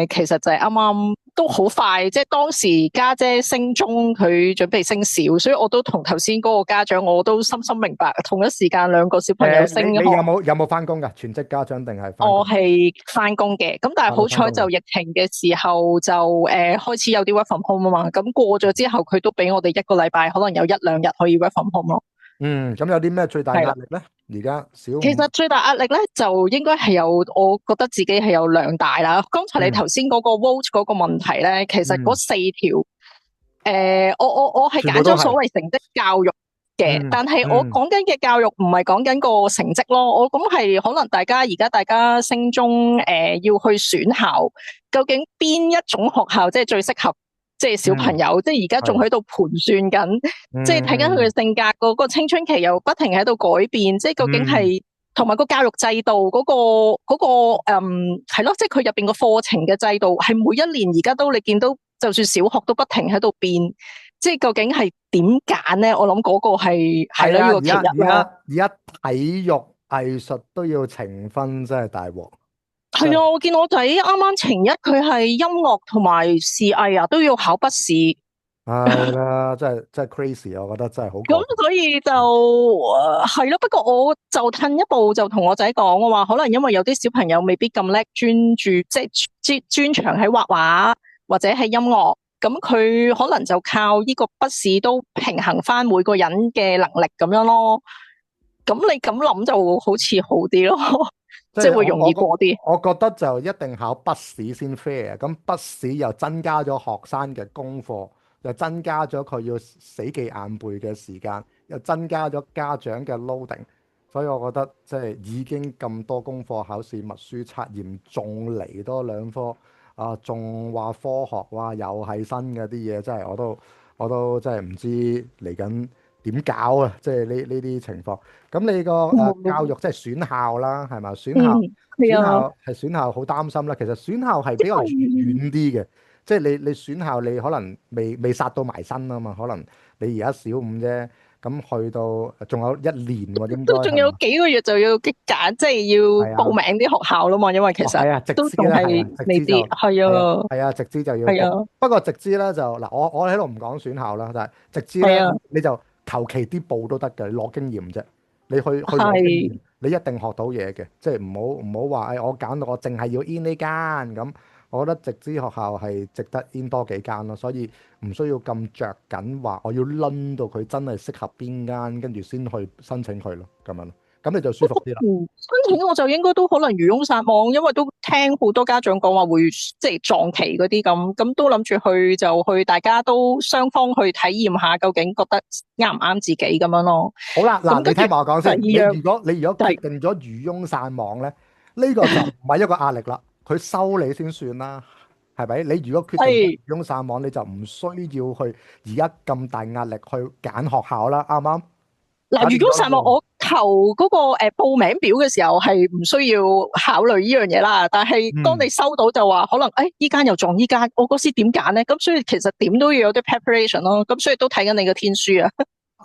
其實就係啱啱都好快，即係當時家姐升中，佢準備升小，所以我都同頭先嗰個家長，我都深深明白，同一時間兩個小朋友升學。你有冇返工㗎？全職家長定係返工？我係返工嘅，咁但係好彩就疫情嘅時候就開始有啲 work from home 啊嘛，咁過咗之後佢都俾我哋1個禮拜，可能有1-2日可以 work from home 咯。咁有啲咩最大壓力咧？而家其實最大壓力咧，就應該係我覺得自己係有2大啦。剛才你頭先嗰個 vote 嗰個問題咧，其實嗰4條，我係揀咗所謂成績教育嘅，但係我講緊嘅教育唔係講緊個成績咯。我咁係可能大家升中要去選校，究竟邊一種學校即係最適合？即係小朋友，即係而家仲喺度盤算緊，即係睇緊佢嘅性格，嗰個青春期又不停喺度改變，即係究竟係同埋個教育制度嗰個係咯，即係佢入邊個課程嘅制度係每一年而家都你見到，就算小學都不停喺度變，即係究竟係點揀咧？我諗嗰個係咯呢個其一啦。而家體育藝術都要呈分，真係大鑊。係啊，我見我仔啱啱程1，佢係音樂同埋視藝都要考筆試。係啦，真係 crazy， 我覺得真係好。咁所以就係咯，不過我就褪一步就同我仔講，我話可能因為有啲小朋友未必咁叻專注，即係專長喺畫畫或者係音樂，咁佢可能就靠呢個筆試都平衡翻每個人嘅能力咁樣咯。咁你咁諗就好似好啲咯。即係會容易過啲。我覺得就一定考筆試先 fair，咁筆試又增加咗學生嘅功課，又增加咗佢要死記硬背嘅時間，又增加咗家長嘅 loading，所以我覺得即係已經咁多功課考試、默書測驗，仲嚟多兩科啊，仲話科學哇，又係新嘅啲嘢，真係我都真係唔知嚟緊點搞啊！即係呢啲情況。咁你個教育即係選校啦，係咪？選校好擔心啦。其實選校係比較遠啲嘅，即係你選校你可能未殺到埋身啊嘛。可能你而家小五啫，咁去到仲有1年喎，應該都仲有幾個月就要激揀，即係要報名啲學校啦嘛。因為其實都仲係未啲，係啊，直資就要報。不過直資咧就嗱，我喺度唔講選校啦，但係直資咧你就求其啲報都得嘅，你攞經驗啫。你去攞經驗，你一定學到嘢嘅，即係唔好話我揀到我淨係要 in 呢間咁。我覺得直資學校係值得 in 多幾間咯，所以唔需要咁着緊話我要輪到佢真係適合邊間，跟住先去申請佢咯，咁樣咯，咁你就舒服啲啦。申請我就應該都可能漁翁撒網，因為都聽好多家長講話會即係撞期嗰啲咁都諗住去就去，大家都雙方去體驗下究竟覺得啱唔啱自己咁樣咯。好啦，嗱，你聽埋我講先。你如果決定咗漁翁撒網咧，呢個就唔係一個壓力啦。佢收你先算啦，係咪？你如果決定漁翁撒網，你就唔需要去而家咁大壓力去揀學校啦，啱唔啱？嗱，漁翁撒網我投嗰個報名表嘅時候係唔需要考慮呢樣嘢啦，但係當你收到就話可能依間又撞依間，我嗰時點揀咧？咁所以其實點都要有啲 preparation 咯，咁所以都睇緊你嘅天書啊。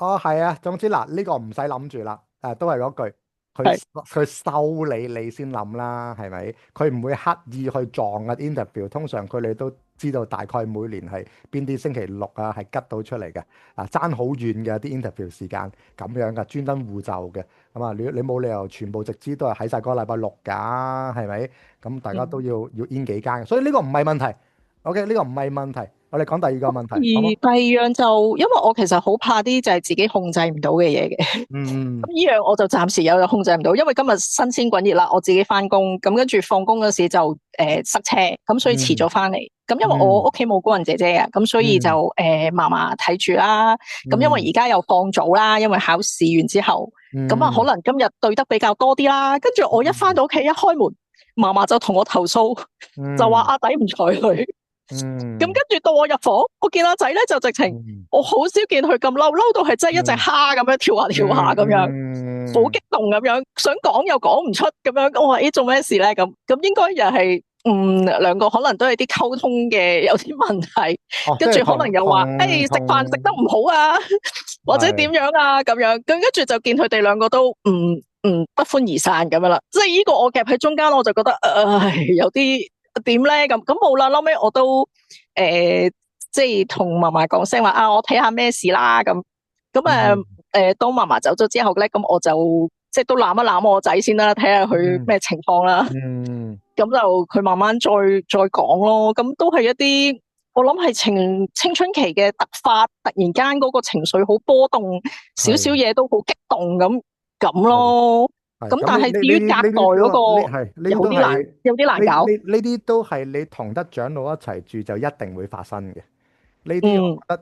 哦，係啊，總之嗱，呢個唔使諗住啦，都係嗰句。佢收你先諗啦，係咪？佢唔會刻意去撞嘅 interview， 通常佢哋都知道大概每年係邊啲星期六啊係吉到出嚟嘅，爭好遠嘅啲 interview 時間咁樣嘅，專登互就嘅。咁啊，你冇理由全部直資都係喺晒嗰個禮拜六㗎，係咪？咁大家都要 in 幾間，所以呢個唔係問題。OK，呢個唔係問題。我哋講第二個問題。第二樣就因為我其實好怕啲就係自己控制唔到嘅嘢嘅。咁呢樣我就暫時有控制唔到，因為今日新鮮滾熱啦，我自己翻工，咁跟住放工嗰時就塞車，咁所以遲咗翻嚟。咁因為我屋企冇工人姐姐啊，咁所以就嫲嫲睇住啦。咁因為而家又放早啦，因為考試完之後，咁啊可能今日對得比較多啲啦。跟住我一翻到屋企一開門，嫲嫲就同我投訴，就話阿弟唔睬佢。咁跟住到我入房，我見阿仔咧就直情，我好少見佢咁嬲到係真係一隻蝦咁樣跳下跳下咁樣，好激動咁樣，想講又講唔出咁樣。我話做咩事咧？咁應該又係兩個可能都係啲溝通嘅有啲問題，跟住可能又話食飯食得唔好啊，或者點樣啊咁樣。咁跟住就見佢哋兩個都不歡而散咁樣啦。即係呢個我夾喺中間，我就覺得有啲。點咧咁冇啦，後尾我都即係同嫲嫲講聲話我睇下咩事啦咁當嫲嫲走咗之後咧，咁我就即係都攬一攬我仔先啦，睇下佢咩情況啦。咁就佢慢慢再講咯。咁都係一啲我諗係青春期嘅突發，突然間嗰個情緒好波動，少少嘢都好激動咁咯。咁但係至於隔代嗰個有啲難搞。呢啲都係你同得長老一齊住就一定會發生嘅。呢啲我覺得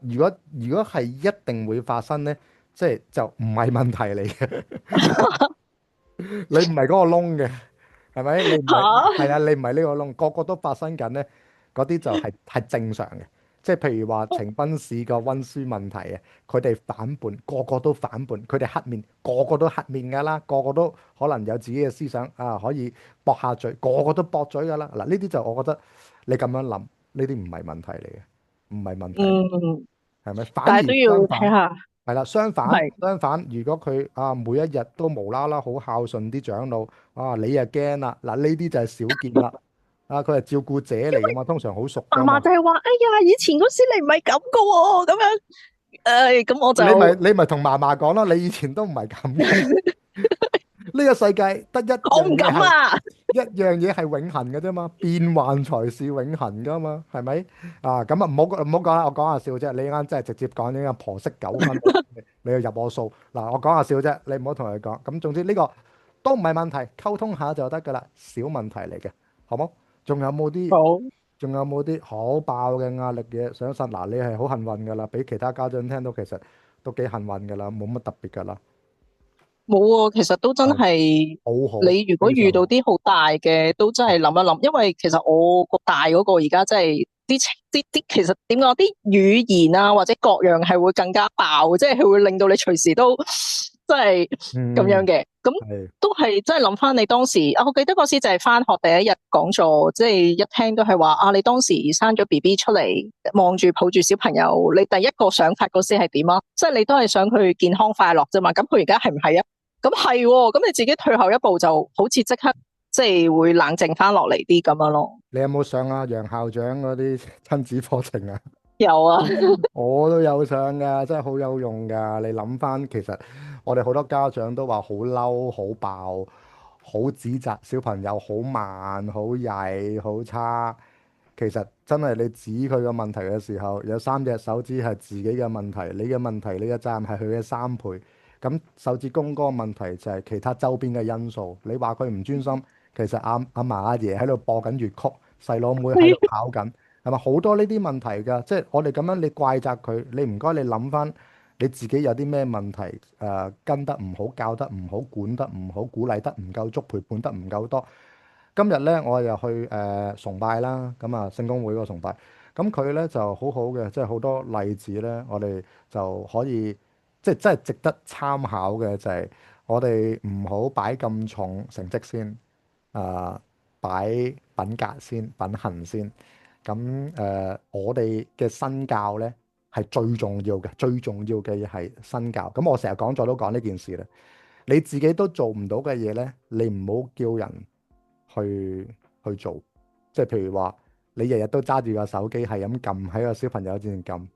如果係一定會發生咧，即係就唔係問題嚟嘅。你唔係嗰個窿嘅，係咪？你唔係係啊，你唔係呢個窿，個個都發生緊咧，嗰啲就係正常嘅。即係譬如話呈分試個溫書問題啊，佢哋反叛，個個都反叛，佢哋黑面，個個都黑面㗎啦，個個都可能有自己嘅思想啊，可以駁下嘴，個個都駁嘴㗎啦。嗱，呢啲就我覺得你咁樣諗，呢啲唔係問題嚟嘅，唔係問題，係咪？反而都要睇下。係啦，相反，如果佢每一日都無啦啦好孝順啲長老，你又驚啦。嗱，呢啲就係少見啦。佢係照顧者嚟㗎嘛，通常好熟㗎嘛。嫲嫲就係話：哎呀，以前嗰時你唔係咁㗎喎，咁樣。咁我就你咪同嫲嫲講咯，你以前都唔係咁嘅。呢個世界得我唔敢啊！一樣嘢係永恆嘅啫嘛，變幻才是永恆㗎嘛，係咪？咁啊唔好講啦，我講下笑啫。你啱真係直接講呢個婆媳糾紛，你要入我數嗱，我講下笑啫，你唔好同佢講。咁總之呢個都唔係問題，溝通下就得㗎啦，小問題嚟嘅，好冇？仲有冇啲仲有冇啲好爆嘅壓力嘅想實？嗱，你係好幸運㗎啦，俾其他家長聽到其實都幾幸運㗎啦，冇乜特別㗎啦。冇喎，其實都真係，好好，你如果遇到啲好大嘅，都真係諗一諗，因為其實我個大嗰個而家真係啲，其實點講，啲語言啊或者各樣係會更加爆，即係佢會令到你隨時都即係咁樣嘅。咁都係真係諗翻你當時啊，我記得嗰時就係翻學第一日講座，即係一聽都係話啊，你當時生咗 BB 出嚟，望住抱住小朋友，你第一個想法嗰時係點啊？即係你都係想佢健康快樂啫嘛。咁佢而家係唔係啊？咁係喎，咁你自己退後一步就好似即刻即係會冷靜翻落嚟啲咁樣咯。你有冇上啊楊校長嗰啲親子課程啊？有啊，我都有上噶，真係好有用噶。你諗翻，其實我哋好多家長都話好嬲、好爆、好指責小朋友好慢、好曳、好差。其實真係你指佢個問題嘅時候，有3隻手指係自己嘅問題，你嘅問題，你嘅責任係佢嘅3倍。咁手指公嗰個問題就係其他周邊嘅因素。你話佢唔專心，其實阿嫲阿爺喺度播緊粵曲，細佬妹喺度跑緊，係咪好多呢啲問題㗎？即係我哋咁樣你怪責佢，你唔該你諗翻你自己有啲咩問題？跟得唔好，教得唔好，管得唔好，鼓勵得唔夠足，陪伴得唔夠多。今日咧我又去崇拜啦，咁啊聖公會嗰個崇拜，咁佢咧就好好嘅，即係好多例子咧，我哋就可以。即係真係值得參考嘅就係我哋唔好擺咁重成績先，擺品格先、品行先。咁我哋嘅身教咧係最重要嘅，最重要嘅嘢係身教。咁我成日講座都講呢件事啦。你自己都做唔到嘅嘢咧，你唔好叫人去做。即係譬如話，你日日都揸住個手機係咁撳喺個小朋友前撳，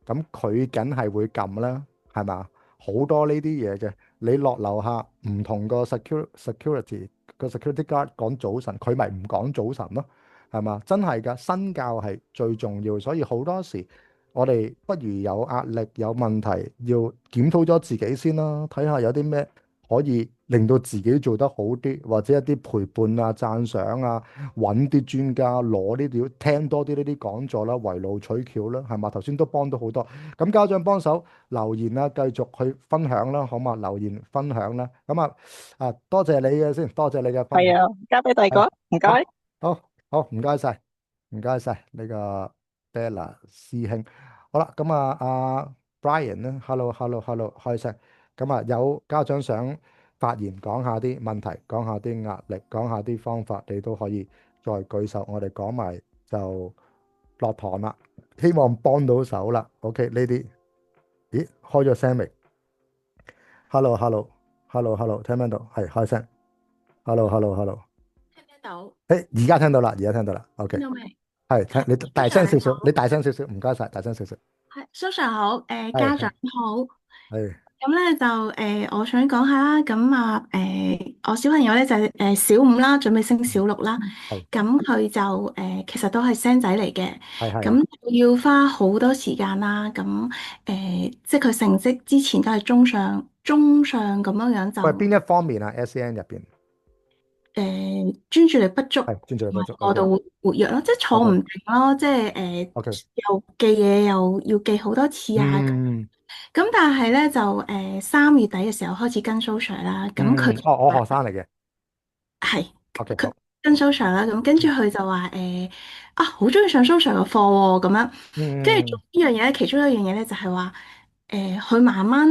咁佢梗係會撳啦。係嘛？好多呢啲嘢嘅，你落樓下唔同個 security 個 security guard 講早晨，佢咪唔講早晨咯？係嘛？真係㗎，身教係最重要，所以好多時我哋不如有壓力、有問題，要檢討咗自己先啦，睇下有啲咩可以令到自己做得好啲，或者一啲陪伴啊、讚賞啊，揾啲專家攞呢啲，聽多啲呢啲講座啦，圍爐取巧啦，係嘛？頭先都幫到好多，咁家長幫手留言啦，繼續去分享啦，好嘛？留言分享啦，咁多謝你嘅先，多謝你嘅分享。係啊，交俾第二個，唔該。好，唔該晒，唔該晒呢個 Bella 師兄。好啦，咁阿 Brian 咧，hello，開聲。咁有家長想發言，講下啲問題，講下啲壓力，講下啲方法，你都可以再舉手，我哋講埋就落堂啦。希望幫到手啦。OK，呢啲，咦，開咗聲未 ？Hello，聽唔聽到？係開聲。Hello。聽唔聽到？而家聽到啦，OK。聽到未？係聽你大聲少少，你大聲少少，唔該晒，大聲少少。係，Sir 好，家長好。係。咁咧就我想講下啦。咁我小朋友咧就係小5啦，準備升小6啦。咁佢就其實都係聲仔嚟嘅。咁要花好多時間啦。咁即係佢成績之前都係中上咁樣樣就。喂，邊一方面啊？SEN 入邊？專注力不足，專注力不足，過度活躍咯，即係坐唔定咯，即係又記嘢又要記好多次啊。咁但係咧就3月底嘅時候開始跟 social 啦，咁佢我學生嚟嘅，係，OK，佢跟 social 啦，咁跟住佢就話好中意上 social 嘅課喎，咁樣，跟住呢樣嘢咧，其中一樣嘢咧就係話佢慢慢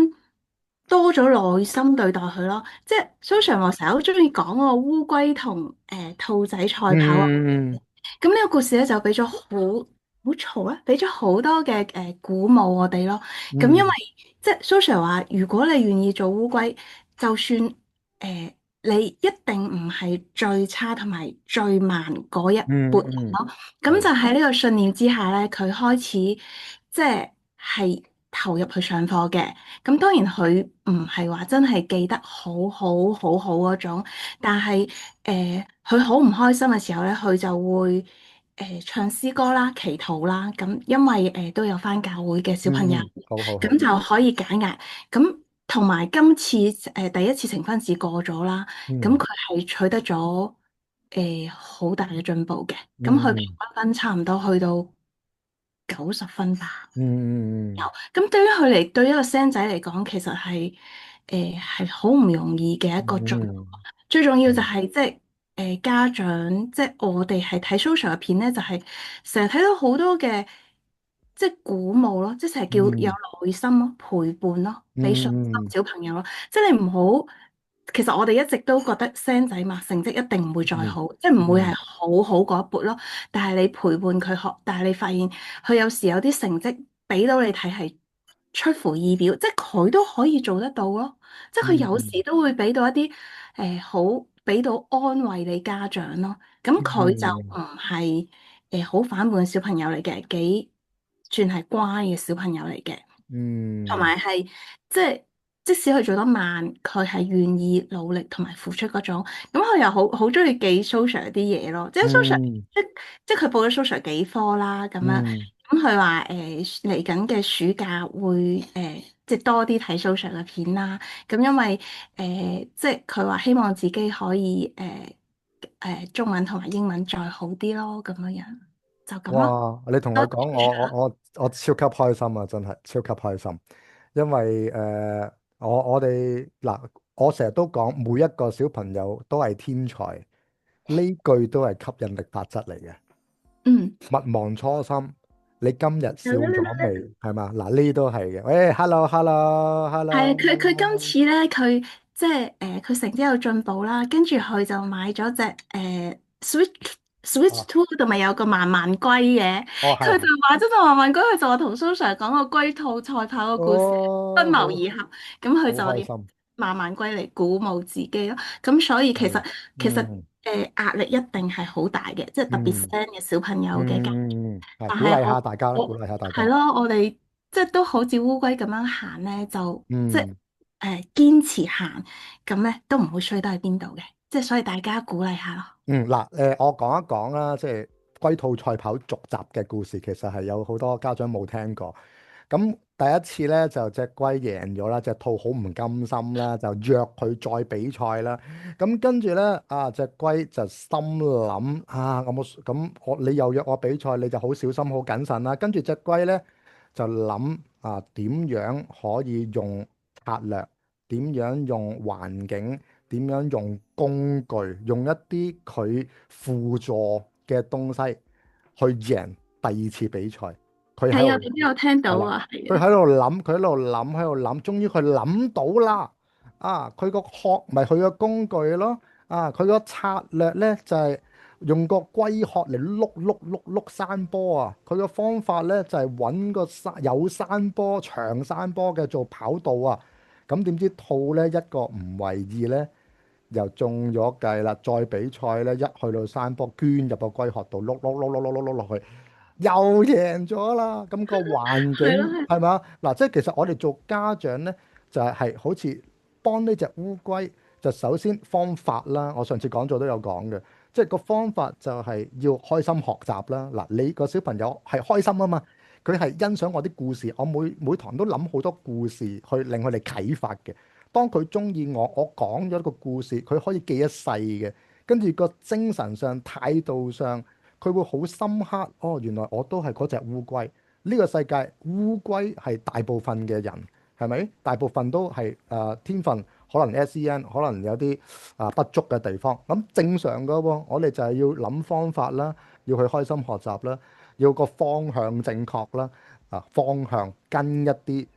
多咗耐心對待佢咯，即係 social 我成日好中意講個烏龜同兔仔賽跑啊，咁呢個故事咧就俾咗好嘈咧，俾咗好多嘅鼓舞我哋咯。咁因為即係 social 話，如果你願意做烏龜，就算你一定唔係最差同埋最慢嗰一撥人咯。咁就喺呢個信念之下咧，佢開始即係投入去上課嘅。咁當然佢唔係話真係記得好好嗰種，但係佢好唔開心嘅時候咧，佢就會唱詩歌啦、祈禱啦。咁因為都有返教會嘅小朋友，咁就可以減壓。咁同埋今次第一次呈分試過咗啦，咁佢係取得咗好大嘅進步嘅。咁佢平均分差唔多去到90分吧。咁對於佢嚟，對一個僆仔嚟講，其實係好唔容易嘅一個進步。最重要就係即係家長，即係我哋係睇 social 嘅片咧，就係成日睇到好多嘅即係鼓舞咯，即係成日叫有耐心咯、陪伴咯、俾信心小朋友咯。即係你唔好，其實我哋一直都覺得僆仔嘛，成績一定唔會再好，即係唔會係好好嗰一撥咯。但係你陪伴佢學，但係你發現佢有時有啲成績俾到你睇係出乎意表，即係佢都可以做得到咯。即係佢有時都會俾到一啲好俾到安慰你家長咯。咁佢就唔係好反叛嘅小朋友嚟嘅，幾算係乖嘅小朋友嚟嘅。同埋係即係即使佢做得慢，佢係願意努力同埋付出嗰種。咁佢又好中意記 social 啲嘢咯，即係 social 即係佢報咗 social 幾科啦咁樣。咁佢話嚟緊嘅暑假會即係多啲睇 social 嘅片啦。咁因為即係佢話希望自己可以中文同埋英文再好啲咯，咁樣就咁咯。哇！你同我講，我超級開心啊！真係超級開心，因為我哋嗱，我成日都講每一個小朋友都係天才，呢句都係吸引力法則嚟嘅。勿忘初心，你今日笑咗未？係嘛？嗱，呢都係嘅。喂，hello。係佢今次咧，佢即係佢成績有進步啦，跟住佢就買咗隻Switch 2度咪有個慢慢龜嘅，佢就買咗隻慢慢龜，佢就話同蘇 Sir 講個龜兔賽跑嘅故事，不謀而合，咁佢就慢慢龜嚟鼓舞自己咯。咁所以其實壓力一定係好大嘅，即係特別 SEN 嘅小朋友嘅家長。但鼓勵下大家啦，鼓勵下大家。係咯，我哋即係都好似烏龜咁樣行咧，就即係堅持行，咁咧都唔會衰得去邊度嘅。即係所以大家鼓勵下咯。嗱，我講一講啦，即係龜兔賽跑續集嘅故事，其實係有好多家長冇聽過。咁第一次咧就隻龜贏咗啦，隻兔好唔甘心啦，就約佢再比賽啦。咁跟住咧隻龜就心諗你又約我比賽，你就好小心好謹慎啦。跟住隻龜咧就諗點樣可以用策略，點樣用環境，點樣用工具，用一啲佢輔助嘅東西去贏第二次比賽。係啊，你都有聽到啊。佢喺度諗，終於佢諗到啦。佢個殼咪佢個工具咯。佢個策略咧就係用個龜殼嚟碌山坡啊。佢個方法咧就係揾個有山坡、長山坡嘅做跑道啊。咁點知兔咧一個唔為意咧，又中咗計啦。再比賽咧，一去到山坡，捐入個龜殼度碌落去。又贏咗啦！咁個環境係咪？嗱，即係其實我哋做家長咧，就係好似幫呢隻烏龜，就首先方法啦。我上次講座都有講嘅，即係個方法就係要開心學習啦。嗱，你個小朋友係開心啊嘛，佢係欣賞我啲故事，我每堂都諗好多故事去令佢哋啟發嘅。當佢中意我講咗一個故事，佢可以記一世嘅，跟住個精神上、態度上。佢會好深刻，原來我都係嗰隻烏龜。呢個世界烏龜係大部分嘅人，係咪？大部分都係天分，可能 SEN，可能有啲不足嘅地方。咁正常㗎喎，我哋就係要諗方法啦，要去開心學習啦，要個方向正確啦。方向跟一啲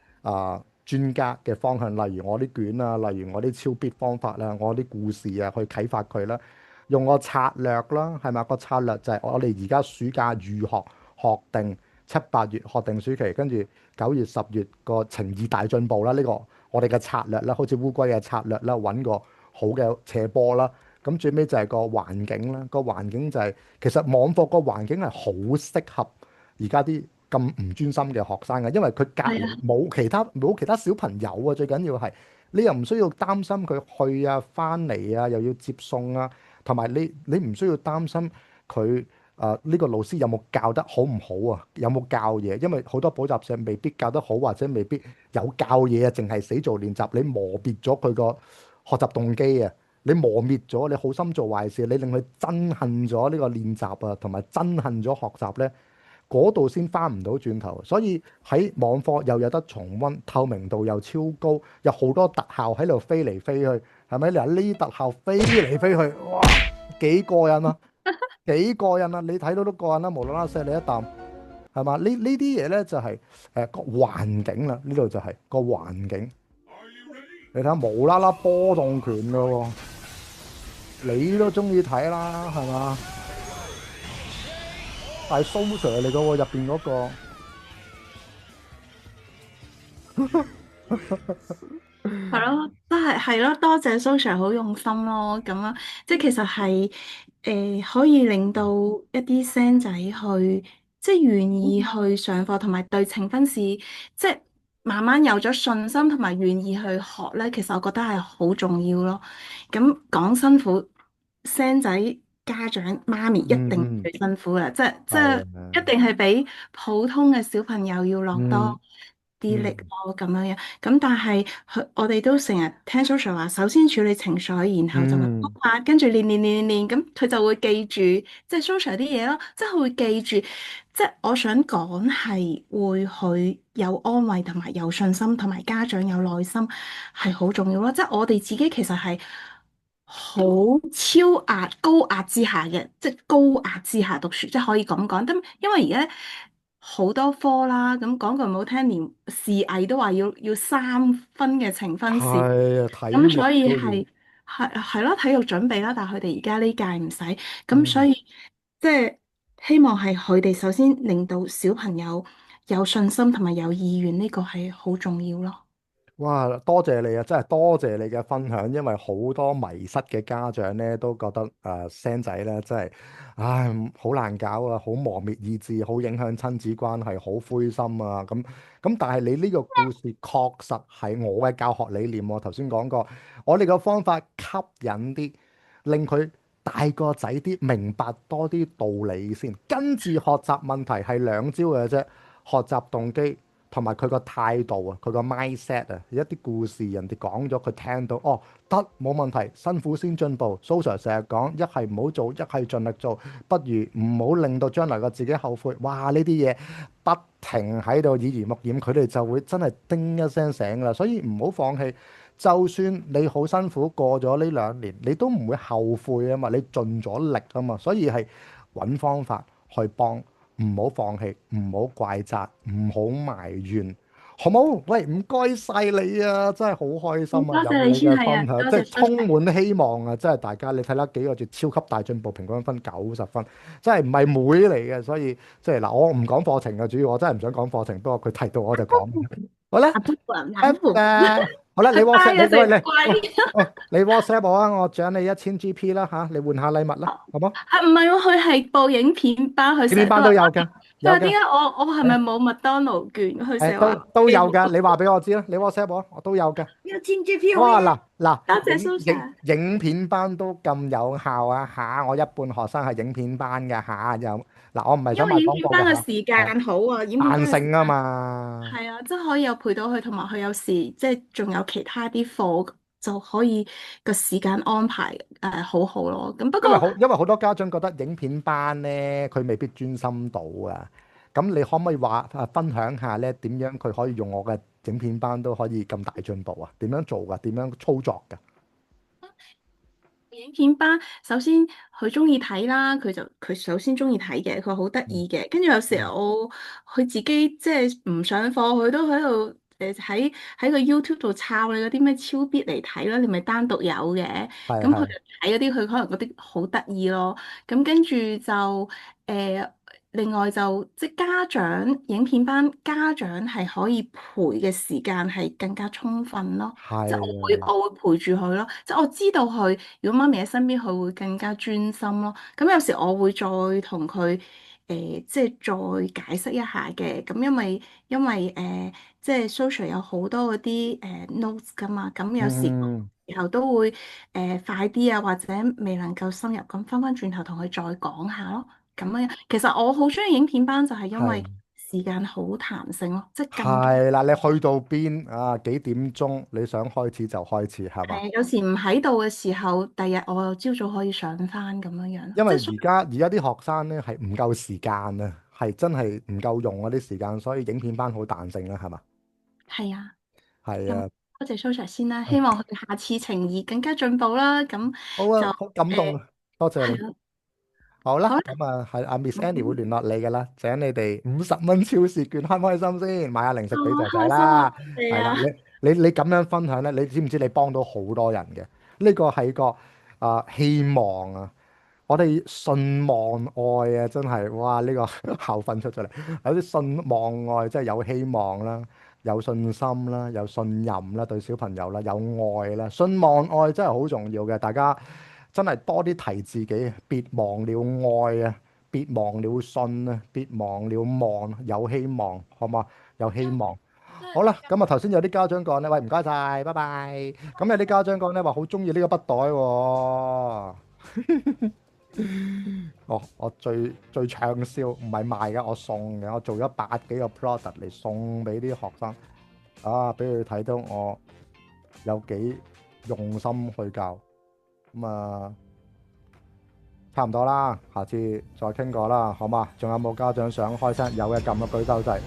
專家嘅方向，例如我啲卷啊，例如我啲超必方法啦，我啲故事啊，去啟發佢啦。用個策略啦，係咪？個策略就係我哋而家暑假預學定7、8月學定暑期，跟住9月、10月個情意大進步啦。呢個我哋嘅策略啦，好似烏龜嘅策略啦，揾個好嘅斜坡啦。咁最尾就係個環境啦。個環境就係其實網課個環境係好適合而家啲咁唔專心嘅學生嘅，因為佢隔離冇其他小朋友啊。最緊要係你又唔需要擔心佢去啊、翻嚟啊，又要接送啊。同埋你唔需要擔心佢呢個老師有冇教得好唔好啊？有冇教嘢？因為好多補習社未必教得好，或者未必有教嘢啊，淨係死做練習，你磨滅咗佢個學習動機啊！你磨滅咗，你好心做壞事，你令佢憎恨咗呢個練習啊，同埋憎恨咗學習咧，嗰度先翻唔到轉頭。所以喺網課又有得重溫，透明度又超高，有好多特效喺度飛嚟飛去，係咪？你話呢啲特效飛嚟飛去，哇，幾過癮啊！幾過癮啊！你睇到都過癮啦，無啦啦錫你一啖，係嘛？呢啲嘢咧就係個環境啦，呢度就係個環境。你睇下無啦啦波動拳㗎喎，你都中意睇啦，係嘛？但係蘇 Sir 嚟㗎喎，入邊嗰個係咯，都係咯，多謝蘇 Sir 好用心咯，咁樣即係其實係可以令到一啲聲仔去即係願意去上課，同埋對呈分試即係慢慢有咗信心，同埋願意去學咧。其實我覺得係好重要咯。咁講辛苦，聲仔家長媽咪一定最辛苦嘅，即係一定係比普通嘅小朋友要落多啲力咯，咁樣樣。咁但係我哋都成日聽 Social 話，首先處理情緒，然後就慢慢跟住練，咁佢就會記住即係 Social 啲嘢咯，即係佢會記住。即係我想講係會佢有安慰同埋有信心，同埋家長有耐心係好重要咯。即係我哋自己其實係好超壓高壓之下嘅，即係高壓之下讀書，即係可以咁講。因為而家好多科啦，咁講句唔好聽，連視藝都話要3分嘅呈分試，係啊，體咁所以育都要係咯，體育準備啦。但係佢哋而家呢屆唔使，咁所以即係希望係佢哋首先令到小朋友有信心同埋有意願，呢個係好重要咯。哇！多謝你啊，真係多謝你嘅分享，因為好多迷失嘅家長咧都覺得聲仔咧真係，唉，好難搞啊，好磨滅意志，好影響親子關係，好灰心啊咁。但係你呢個故事確實係我嘅教學理念喎。頭先講過，我哋嘅方法吸引啲，令佢大個仔啲，明白多啲道理先，跟住學習問題係兩招嘅啫，學習動機。同埋佢個態度啊，佢個 mindset 啊，一啲故事人哋講咗，佢聽到哦，得冇問題，辛苦先進步。蘇 Sir 成日講，一係唔好做，一係盡力做，不如唔好令到將來個自己後悔。哇！呢啲嘢不停喺度耳濡目染，佢哋就會真係叮一聲醒㗎啦。所以唔好放棄，就算你好辛苦過咗呢2年，你都唔會後悔啊嘛，你盡咗力啊嘛，所以係揾方法去幫。唔好放棄，唔好怪責，唔好埋怨，好冇？喂，唔該晒你啊，真係好開心啊！有你嘅分享，即係充滿希望啊！真係大家你睇啦，幾個月超級大進步，平均分90分，真係唔係妹嚟嘅，所以即係嗱，我唔講課程嘅，主要我真係唔想講課程，不過佢提到我就講。好啦，好啦，你 WhatsApp 我啊，我獎你1000 GP 啦嚇，你換下禮物啦，好冇？唔係喎，佢係報影片班，佢影片班都有㗎。但係點解我係咪冇麥當勞券？佢成日話都有㗎，你話俾我知啦，你 WhatsApp 我都有㗎。1000 GP 哇嗱，多謝蘇 Sir。影片班都咁有效啊嚇！我一半學生係影片班㗎嚇，又嗱我唔係想賣廣告㗎。因為影片班嘅時間好啊，彈性啊嘛。係啊，即係可以有陪到佢，同埋佢有時即係仲有其他啲課就可以個時間安排好好咯。咁不過因為好多家長覺得影片班咧，佢未必專心到啊。咁你可唔可以分享下咧，點樣佢可以用我嘅影片班都可以咁大進步啊？點樣做㗎？點樣操作㗎？影片班首先佢中意睇啦，佢首先中意睇嘅，佢好得意嘅。跟住有時候佢自己即係唔上課，佢都喺度喺個 YouTube 度抄你嗰啲咩超必嚟睇啦，你咪單獨有嘅。咁佢睇嗰啲，佢可能嗰啲好得意咯。咁跟住就另外就即係家長影片班，家長係可以陪嘅時間係更加充分咯。即係我會陪住佢咯。即係我知道佢如果媽咪喺身邊，佢會更加專心咯。咁有時我會再同佢即係再解釋一下嘅。咁因為即係 social 有好多嗰啲notes 噶嘛。咁有時候都會快啲啊，或者未能夠深入咁翻轉頭同佢再講下咯。咁樣，其實我好中意影片班，就係因為時間好彈性咯，即係係啦，你去到邊啊？幾點鐘你想開始就開始，係嘛？有時唔喺度嘅時候，第日我朝早可以上翻咁樣樣。因為而家啲學生咧係唔夠時間啊，係真係唔夠用嗰啲時間，所以影片班好彈性啦，係嘛？係啊，係啊，多謝蘇 Sir 先啦，希望佢下次情誼更加進步啦。咁好啊，好感動啊，多謝你。好啦，咁啊係阿 Miss Annie 會聯絡你噶啦，請你哋50蚊超市券，開唔開心先？買下零食俾仔仔啦，係啦，你咁樣分享咧，你知唔知你幫到好多人嘅？呢個係個希望啊！我哋信望愛啊，真係哇！呢個校訓出咗嚟，有啲信望愛，即係有希望啦，有信心啦，有信任啦，對小朋友啦，有愛啦，信望愛真係好重要嘅。大家真係多啲提自己，別忘了愛啊，別忘了信啊，別忘了望，有希望，好嘛？有希望。好啦，咁啊頭先有啲家長講咧，喂唔該晒，拜拜。咁有啲家長講咧話好中意呢個筆袋喎。我最暢銷，唔係賣嘅，我送嘅，我做咗100幾個 product 嚟送俾啲學生，俾佢睇到我有幾用心去教，咁差唔多啦，下次再傾過啦，好嘛？仲有冇家長想開聲？有嘅撳個舉手掣。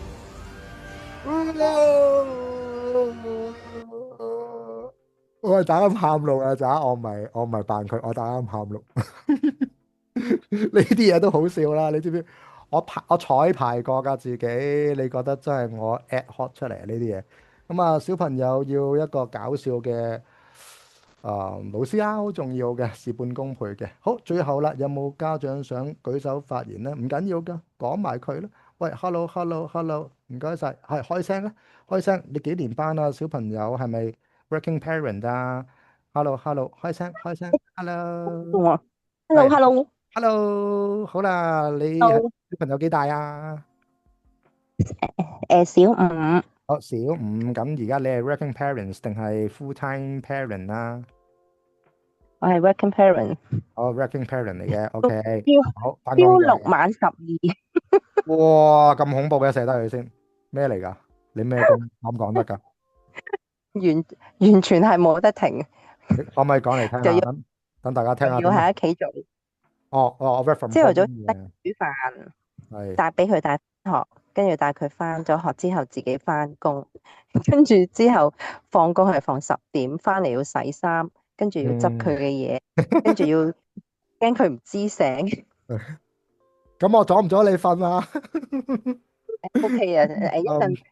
我係打緊喊路啊！咋？我唔係扮佢，我打緊喊路。呢啲嘢都好笑啦！你知唔知？我彩排過㗎自己，你覺得真係我 ad hoc 出嚟呢啲嘢？咁啊，小朋友要一個搞笑嘅老師啊，好重要嘅，事半功倍嘅。好，最後啦，有冇家長想舉手發言呢？唔緊要㗎，講埋佢啦。喂，hello，唔該晒，係開聲啦，開聲。你幾年班啊？小朋友係咪 working parent 啊？hello，開聲，hello。hello，好啦，你小朋友幾大啊？小5。好，小5，咁而家你係 working parents 定係 full time parent 啊？我係 working parent。working parent 嚟嘅，OK。好，朝6晚12。哇，咁恐怖嘅，寫得佢先。咩嚟㗎？你咩工？可唔講得㗎？完全係冇得停。可唔可以講嚟聽下？等大家聽下。要喺屋企做。我 work from home 朝頭早煮飯，俾佢帶翻學，跟住帶佢翻咗學之後自己翻工，跟住之後放工係放10點，翻嚟要洗衫，跟住要執佢嘅嘢，跟住要驚佢唔知醒。咁我阻唔阻你瞓啊？OK 啊，一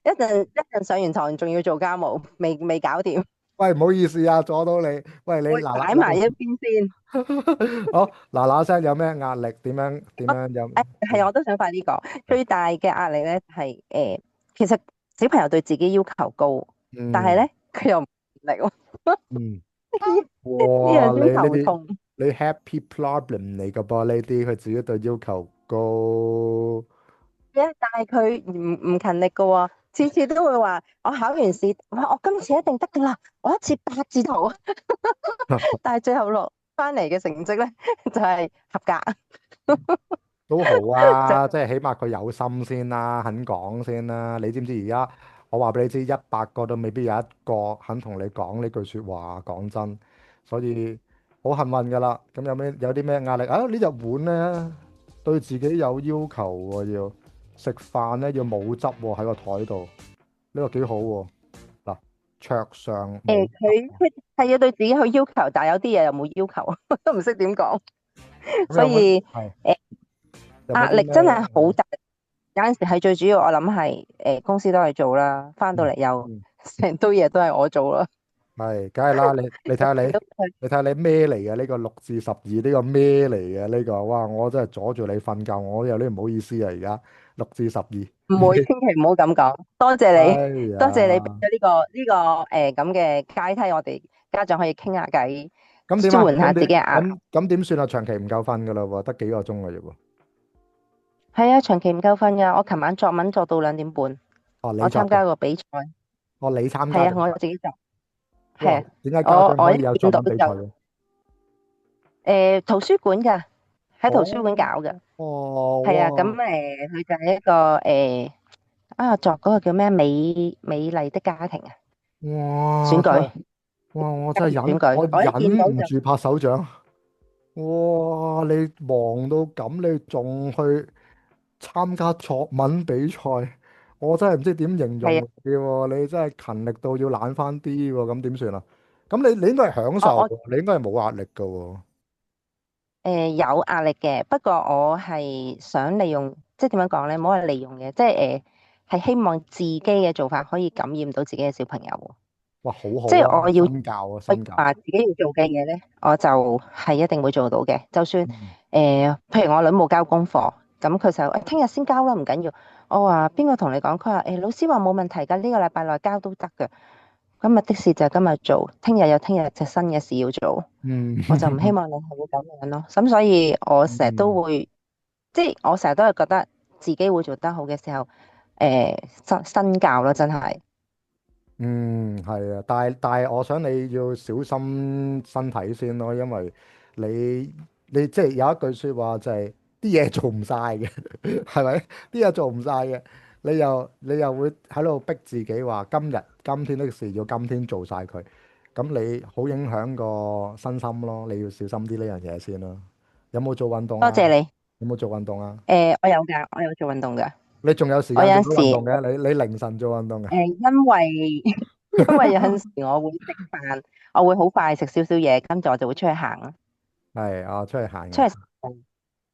陣上完堂仲要做家務，未搞掂。喂，唔好意思啊，阻到你。喂，你擺埋一邊先。好，嗱聲，有咩壓力？點樣有？係，我都想快啲講。最大嘅壓力咧係其實小朋友對自己要求高，但係咧佢又唔力喎。哇，呢樣先頭痛。你 happy problem 嚟㗎噃？呢啲佢自己對要求高。但係佢唔勤力㗎喎。次次都會話我考完試，我今次一定得噶啦，我一次8字頭，但係最後落翻嚟嘅成績咧就係合格。都好啊，即係起碼佢有心先啦，肯講先啦。你知唔知而家我話俾你知，100個都未必有一個肯同你講呢句説話。講真，所以好幸運噶啦。咁有啲咩壓力啊？呢隻碗咧對自己有要求喎，要。食飯咧要冇汁喎，喺個台度，呢個幾好喎。嗱，桌上佢係要對自己去要求，但係有啲嘢又冇要求，都唔識點講。所以壓力真係好大。有陣時係最主要，我諗係公司都係做啦，翻到嚟又成堆嘢都係我做啦。係，梗係啦。你睇下你咩嚟嘅呢個6至12呢個咩嚟嘅呢個？哇！我真係阻住你瞓覺，我有啲唔好意思啊。而家6至12，唔會，千祈唔好咁講。多謝你，多謝你俾咗呢個咁嘅階梯，我哋家長可以傾下偈，舒緩下自己嘅壓力。咁點算啊？長期唔夠瞓噶啦喎，得幾個鐘嘅啫喎。係啊，長期唔夠瞓噶。我琴晚作文作到2點半。我參加個比賽。你參加？係啊，我自己作。係啊。點解家長可以有作文比賽嘅？圖書館噶，喺圖書館搞嘅。哦。係啊，咁佢就係一個作嗰個叫咩美麗的家庭啊，哇！選舉哇！我真係選舉，我一見到就忍唔住拍手掌。哇！你忙到咁，你仲去參加作文比賽，我真係唔知點形容係你喎。你真係勤力到要懶翻啲喎，咁點算啊？咁你應該係享受我喎，你應該係冇壓力噶喎。有壓力嘅，不過我係想利用，即係點樣講咧？唔好話利用嘅，即係係希望自己嘅做法可以感染到自己嘅小朋友喎。哇，好好即係啊！我要身教啊，身教。話自己要做嘅嘢咧，我就係一定會做到嘅。就算譬如我女冇交功課，咁佢就聽日先交啦，唔緊要。我話邊個同你講？佢話老師話冇問題㗎，呢個禮拜內交都得㗎。今日的事就今日做，聽日有聽日隻新嘅事要做。我就唔希望你係會咁樣咯。咁所以我成日都會，即係我成日都係覺得自己會做得好嘅時候，身教咯，真係。係啊，但係我想你要小心身體先咯，因為你即係有一句説話就係啲嘢做唔晒嘅，係咪？啲嘢做唔晒嘅，你又會喺度逼自己話今天的事要今天做晒佢，咁你好影響個身心咯，你要小心啲呢樣嘢先咯。有冇做運動啊？多謝你。有冇做運動啊？我有㗎，我有做運動㗎。你仲有時間做運動嘅？你凌晨做運動嘅？因為有陣時我會食飯，我會好快食少少嘢，跟住我就會出去行咯。係啊，出去行嘅。出去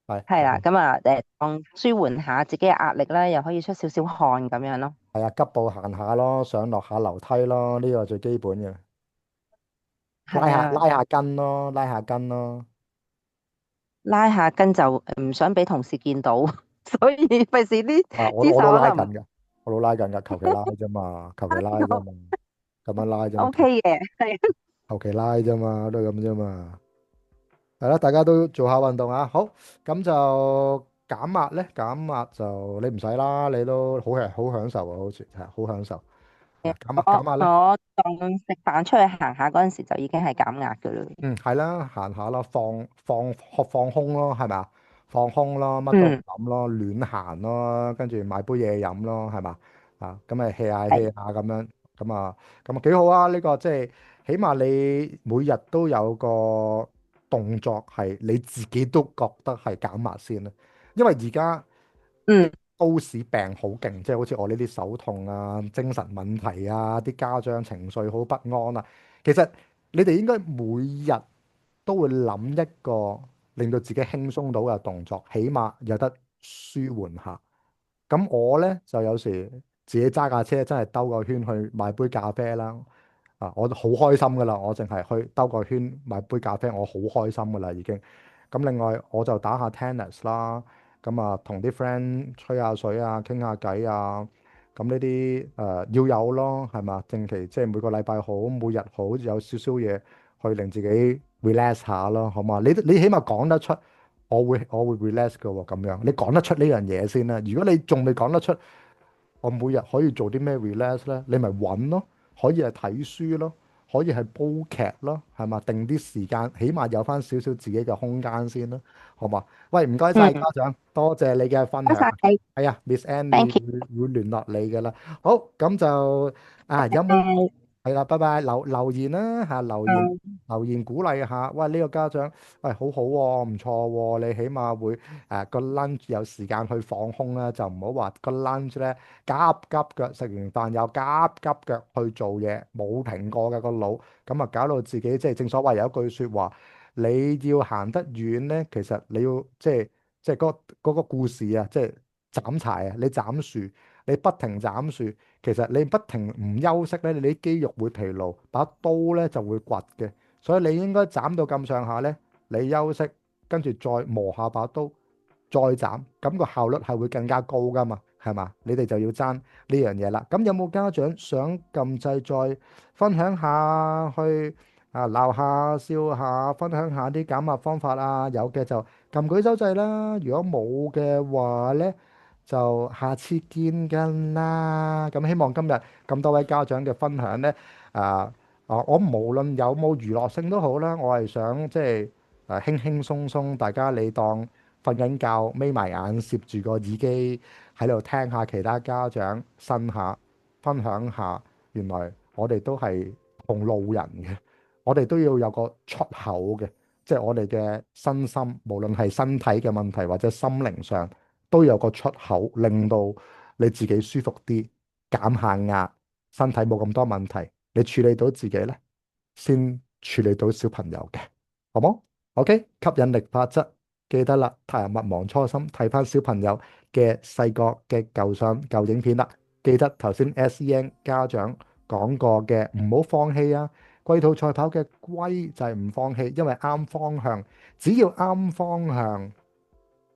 係啦，咁啊當舒緩下自己嘅壓力啦，又可以出少少汗咁樣咯。係啊，急步行下咯，上落下樓梯咯，呢個最基本嘅。拉下筋咯，拉下筋咯。拉下筋就唔想俾同事見到，所以費事啲我都拉緊㗎，我都拉緊㗎，求其拉啫嘛，求其拉啫嘛，咁樣拉啫嘛。OK 嘅，係。求其拉啫嘛，都係咁啫嘛。係啦，大家都做下運動啊。好，咁就減壓咧，減壓就你唔使啦，你都好享受啊，好似係好享受。減壓咧，我當食飯出去行下嗰陣時就已經係減壓㗎啦。係啦，行下咯，放空咯，係咪啊？放空咯，乜都唔諗咯，亂行咯，跟住買杯嘢飲咯，係嘛？咁咪 hea 下咁樣，咁啊幾好啊！呢個即係起碼你每日都有個動作係你自己都覺得係減壓先啦。因為而家都市病好勁，即係好似我呢啲手痛啊、精神問題啊、啲家長情緒好不安啊。其實你哋應該每日都會諗一個令到自己輕鬆到嘅動作，起碼有得舒緩下。咁我呢，就有時自己揸架車，真係兜個圈去買杯咖啡啦。我都好開心噶啦，我淨係去兜個圈買杯咖啡，我好開心噶啦已經。咁另外我就打下 tennis 啦。咁啊，同啲 friend 吹下水啊，傾下偈啊，咁呢啲要有咯，係嘛？定期即係每個禮拜好，每日好，有少少嘢去令自己 relax 下咯，好嘛？你起碼講得出，我會 relax 嘅喎，咁樣你講得出呢樣嘢先啦。如果你仲未講得出，我每日可以做啲咩 relax 咧？你咪揾咯，可以係睇書咯，可以係煲劇咯，係嘛？定啲時間，起碼有翻少少自己嘅空間先啦，好嘛？喂，唔該晒家長，多謝你嘅分享。係啊，Miss Annie 會聯絡你嘅啦。好，咁就有冇係啦？拜拜，留言啦嚇，留言鼓勵下。喂，呢個家長，喂，好好喎，唔錯喎，你起碼會個 lunch 有時間去放空啦，就唔好話個 lunch 咧急急腳食完飯又急急腳去做嘢，冇停過嘅個腦，咁啊搞到自己即係正所謂有一句説話，你要行得遠咧，其實你要即係嗰個故事啊，即係斬柴啊，你斬樹，你不停斬樹，其實你不停唔休息咧，你啲肌肉會疲勞，把刀咧就會刮嘅，所以你應該斬到咁上下咧，你休息，跟住再磨下把刀，再斬，咁個效率係會更加高噶嘛，係嘛？你哋就要爭呢樣嘢啦。咁有冇家長想撳掣再分享下去鬧下笑下，分享下啲減壓方法啊？有嘅就撳舉手掣啦。如果冇嘅話咧，就下次見㗎啦。咁希望今日咁多位家長嘅分享咧，我無論有冇娛樂性都好啦，我係想即係輕輕鬆鬆，大家你當瞓緊覺，眯埋眼，攝住個耳機喺度聽下其他家長呻下，分享下，原來我哋都係同路人嘅，我哋都要有個出口嘅，即係我哋嘅身心，無論係身體嘅問題或者心靈上，都有個出口，令到你自己舒服啲，減下壓，身體冇咁多問題，你處理到自己咧，先處理到小朋友嘅，好冇？OK，吸引力法則記得啦，太陽勿忘初心，睇翻小朋友嘅細個嘅舊相舊影片啦。記得頭先 SEN 家長講過嘅，唔好放棄啊！龜兔賽跑嘅龜就係唔放棄，因為啱方向，只要啱方向，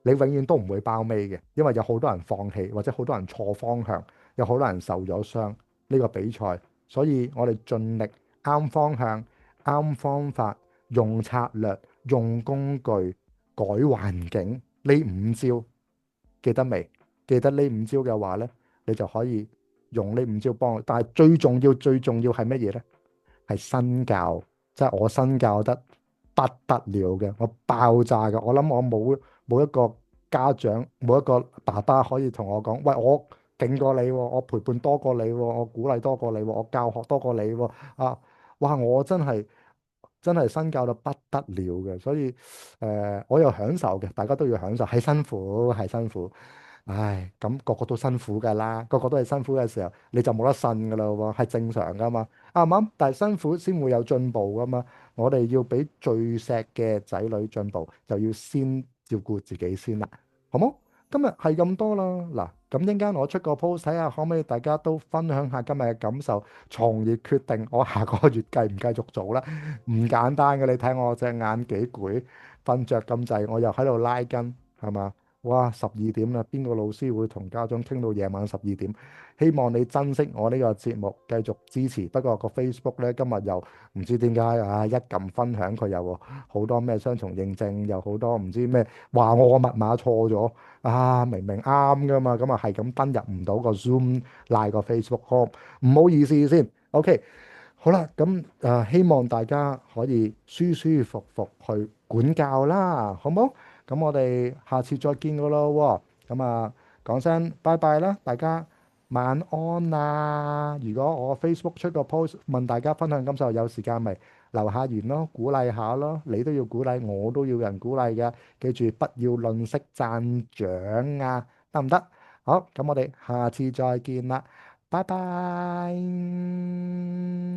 你永遠都唔會包尾嘅，因為有好多人放棄，或者好多人錯方向，有好多人受咗傷呢個比賽，所以我哋盡力啱方向、啱方法，用策略、用工具、改環境呢五招，記得未？記得呢五招嘅話呢，你就可以用呢五招幫我。但係最重要係乜嘢呢？係身教，即係我身教得不得了嘅，我爆炸嘅。我諗我冇一個家長，冇一個爸爸可以同我講，喂，我勁過你喎，我陪伴多過你喎，我鼓勵多過你喎，我教學多過你喎。啊，哇！我真係身教到不得了嘅，所以我又享受嘅，大家都要享受，係辛苦係辛苦。唉，咁個個都辛苦㗎啦，個個都係辛苦嘅時候，你就冇得呻㗎啦喎，係正常㗎嘛，啱唔啱？但係辛苦先會有進步㗎嘛，我哋要俾最錫嘅仔女進步，就要先照顧自己先啦，好冇？今日係咁多啦，嗱，咁陣間我出個 post 睇下，可唔可以大家都分享下今日嘅感受，從而決定我下個月繼唔繼續做啦？唔簡單嘅，你睇我隻眼幾攰，瞓着咁滯，我又喺度拉筋，係嘛？哇！12點啦，邊個老師會同家長傾到夜晚12點？希望你珍惜我呢個節目，繼續支持。不過個 Facebook 咧，今日又唔知點解啊，一撳分享佢又好多咩雙重認證，又好多唔知咩話我個密碼錯咗啊！明明啱噶嘛，咁啊係咁登入唔到個 Zoom 賴個 Facebook，唔好意思先。OK，好啦，咁希望大家可以舒舒服服去管教啦，好冇？咁我哋下次再見噶咯喎，咁啊講聲拜拜啦，大家晚安啦。如果我 Facebook 出個 post 問大家分享感受，有時間咪留下言咯，鼓勵下咯，你都要鼓勵，我都要人鼓勵嘅，記住不要吝嗇讚獎啊，得唔得？好，咁我哋下次再見啦，拜拜。